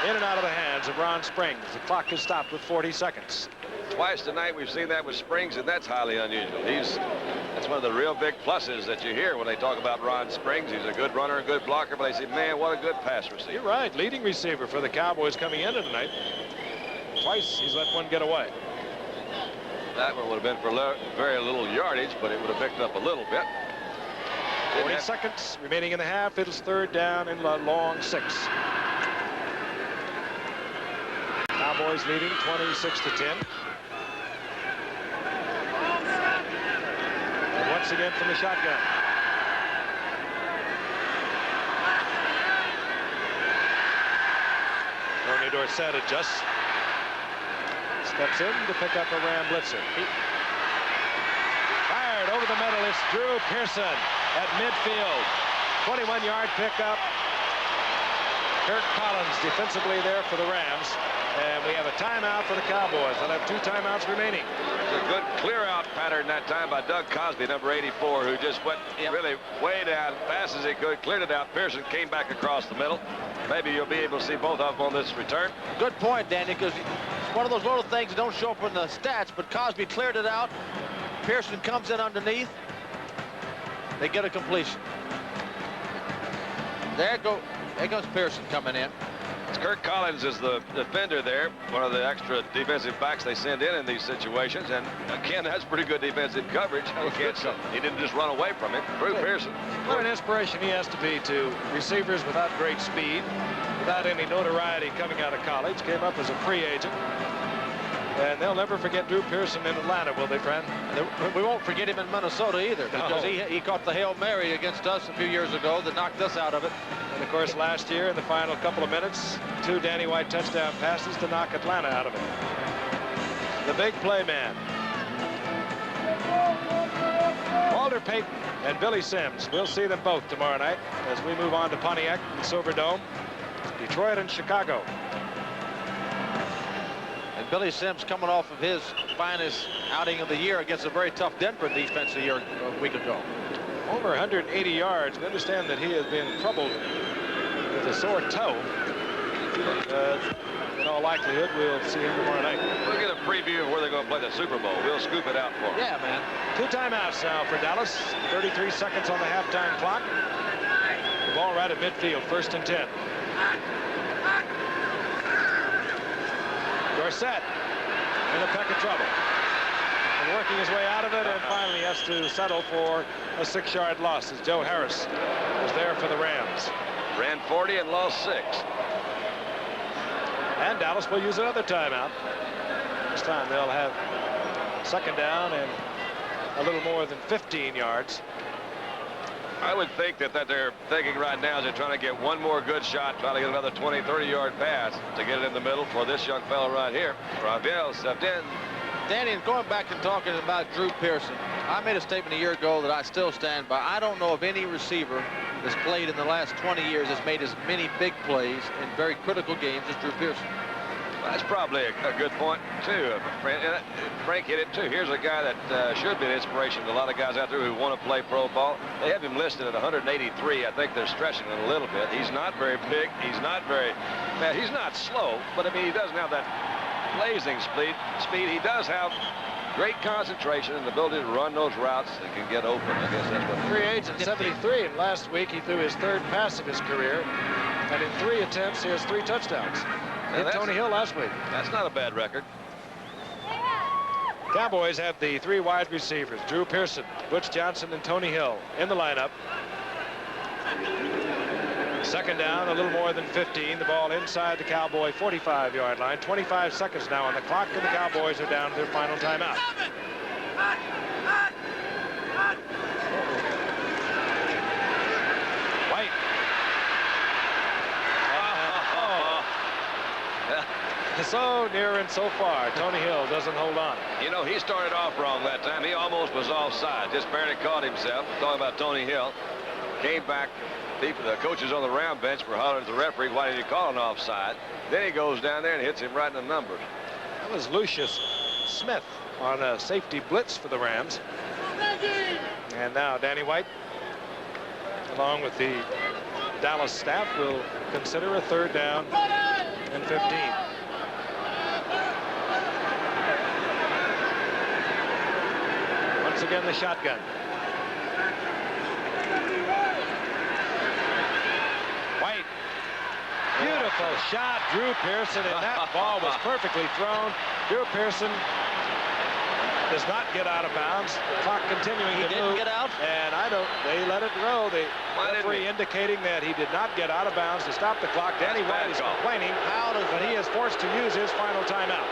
in and out of the hands of Ron Springs. The clock is stopped with 40 seconds. Twice tonight we've seen that with Springs, and that's highly unusual. That's one of the real big pluses that you hear when they talk about Ron Springs. He's a good runner, a good blocker, but they say, man, what a good pass receiver. You're right. Leading receiver for the Cowboys coming into tonight. Twice he's let one get away. That one would have been for very little yardage, but it would have picked up a little bit. 40 seconds remaining in the half. It's 3rd down and a long 6. Cowboys leading 26-10. And once again from the shotgun. Tony Dorsett adjusts. Steps in to pick up a Ram blitzer. Fired over the middle. It's Drew Pearson at midfield. 21-yard pickup. Kirk Collins defensively there for the Rams. And we have a timeout for the Cowboys. They'll have 2 timeouts remaining. It's a good clear-out pattern that time by Doug Cosby, number 84, who just went really way down, fast as he could, cleared it out. Pearson came back across the middle. Maybe you'll be able to see both of them on this return. Good point, Danny, because it's one of those little things that don't show up in the stats, but Cosby cleared it out. Pearson comes in underneath. They get a completion. There goes Pearson coming in. Kirk Collins is the defender there, one of the extra defensive backs they send in these situations. And again, that's pretty good defensive coverage. He didn't just run away from it. Drew Pearson. What an inspiration he has to be to receivers without great speed, without any notoriety coming out of college. Came up as a free agent. And they'll never forget Drew Pearson in Atlanta, will they, friend? We won't forget him in Minnesota either, because he caught the Hail Mary against us a few years ago that knocked us out of it. And, of course, last year in the final couple of minutes, 2 Danny White touchdown passes to knock Atlanta out of it. The big play man. Walter Payton and Billy Sims. We'll see them both tomorrow night as we move on to Pontiac and Silverdome, Detroit and Chicago. And Billy Sims coming off of his finest outing of the year against a very tough Denver defense a week ago. Over 180 yards. We understand that he has been troubled with a sore toe. In all likelihood, we'll see him tomorrow night. We'll get a preview of where they're going to play the Super Bowl. We'll scoop it out for them. Yeah, man. 2 timeouts now for Dallas. 33 seconds on the halftime clock. The ball right at midfield, 1st and 10. Dorsett in a peck of trouble. And working his way out of it, and finally has to settle for a 6-yard loss as Joe Harris was there for the Rams. Ran 40 and lost 6. And Dallas will use another timeout. This time they'll have 2nd down and a little more than 15 yards. I would think that they're thinking right now is they're trying to get one more good shot, trying to get another 20, 30-yard pass to get it in the middle for this young fellow right here. Ravel stepped in. Danny, and going back and talking about Drew Pearson, I made a statement a year ago that I still stand by. I don't know of any receiver that's played in the last 20 years that's made as many big plays in very critical games as Drew Pearson. That's probably a good point, too. Frank hit it, too. Here's a guy that should be an inspiration to a lot of guys out there who want to play pro ball. They have him listed at 183. I think they're stretching it a little bit. He's not very big. He's not very, man, he's not slow, but, I mean, he doesn't have that blazing speed. He does have great concentration and the ability to run those routes that can get open. I guess that's what. Free agent 73, and last week he threw his 3rd pass of his career, and in 3 attempts he has 3 touchdowns. Hit Tony Hill last week. That's not a bad record. Cowboys have the 3 wide receivers, Drew Pearson, Butch Johnson, and Tony Hill in the lineup. 2nd down, a little more than 15. The ball inside the Cowboy 45-yard line. 25 seconds now on the clock, and the Cowboys are down to their final timeout. White. So near and so far. Tony Hill doesn't hold on. You know, he started off wrong that time. He almost was offside. Just barely caught himself. Talking about Tony Hill. Came back. People, the coaches on the round bench were hollering at the referee, why did he call an offside? Then he goes down there and hits him right in the numbers. That was Lucius Smith on a safety blitz for the Rams. And now Danny White, along with the Dallas staff, will consider a 3rd down and 15. Once again, the shotgun. White. Beautiful shot, Drew Pearson, and that ball was perfectly thrown. Drew Pearson does not get out of bounds. The clock continuing to move. He didn't get out? And they let it go. The referee indicating that he did not get out of bounds to stop the clock. Danny White is complaining that he is forced to use his final timeout.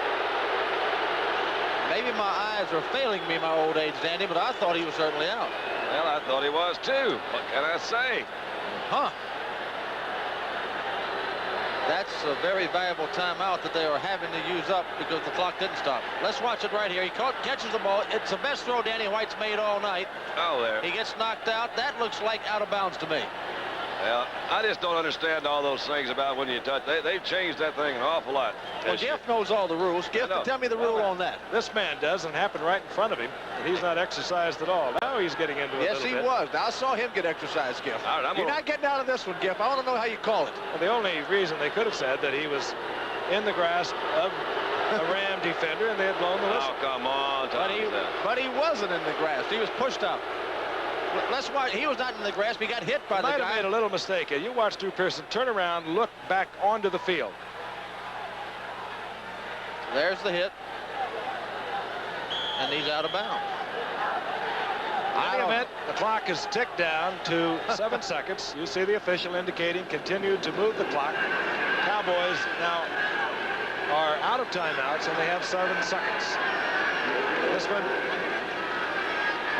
Maybe my eyes are failing me, my old age, Danny, but I thought he was certainly out. Well, I thought he was too. What can I say? Huh. That's a very valuable timeout that they are having to use up because the clock didn't stop. Let's watch it right here. He catches the ball. It's the best throw Danny White's made all night. Oh, there. He gets knocked out. That looks like out of bounds to me. Well, I just don't understand all those things about when you touch. They've changed that thing an awful lot. Well, Jeff knows all the rules. Jeff, tell me the rule on that. This man does, and happened right in front of him. But he's not exercised at all. Now he's getting into it a little bit. Yes, he was. Now, I saw him get exercised, Jeff. All right, You're not getting out of this one, Jeff. I want to know how you call it. Well, the only reason they could have said that he was in the grasp of a Ram defender, and they had blown the whistle. Oh, come on. But he wasn't in the grasp. He was pushed out. Let's watch. He was not in the grasp. He got hit by the guy. Might have made a little mistake. You watch Drew Pearson turn around, look back onto the field. There's the hit. And he's out of bounds. In any event, the clock is ticked down to 7 seconds. You see the official indicating continue to move the clock. Cowboys now are out of timeouts, and they have 7 seconds. This one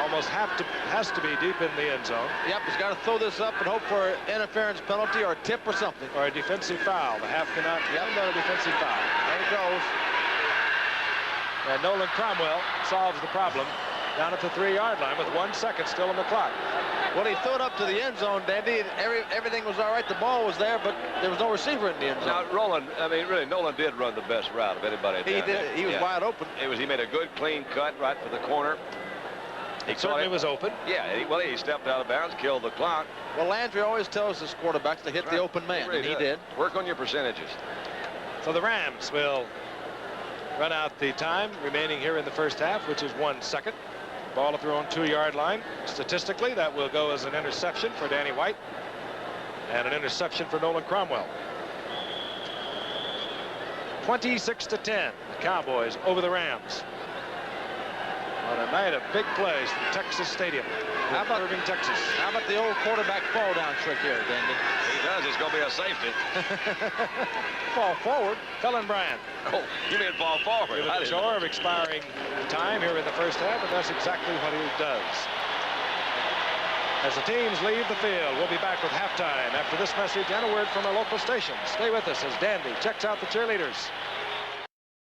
almost has to be deep in the end zone. Yep, he's got to throw this up and hope for an interference penalty or a tip or something. Or a defensive foul. The half cannot end on a defensive foul. There he goes. And Nolan Cromwell solves the problem down at the 3-yard line with 1 second still on the clock. Well, he threw it up to the end zone, Dandy. Everything was all right. The ball was there, but there was no receiver in the end zone. Now, Roland, I mean, really, Nolan did run the best route of anybody. He did. He was wide open. He made a good, clean cut right for the corner. He certainly was open. Yeah, he stepped out of bounds, killed the clock. Well, Landry always tells his quarterbacks to hit the open man, and he did. Work on your percentages. So the Rams will run out the time remaining here in the first half, which is 1 second. Ball at their own 2-yard line. Statistically, that will go as an interception for Danny White and an interception for Nolan Cromwell. 26-10, the Cowboys over the Rams. On a night of big plays from Texas Stadium. How about Irving, Texas? How about the old quarterback fall down trick here, Dandy? He does. It's going to be a safety. Fall forward. Cullen Bryant. Oh, you mean fall forward? With the chore of expiring time here in the first half, and that's exactly what he does. As the teams leave the field, we'll be back with halftime after this message and a word from our local station. Stay with us as Dandy checks out the cheerleaders.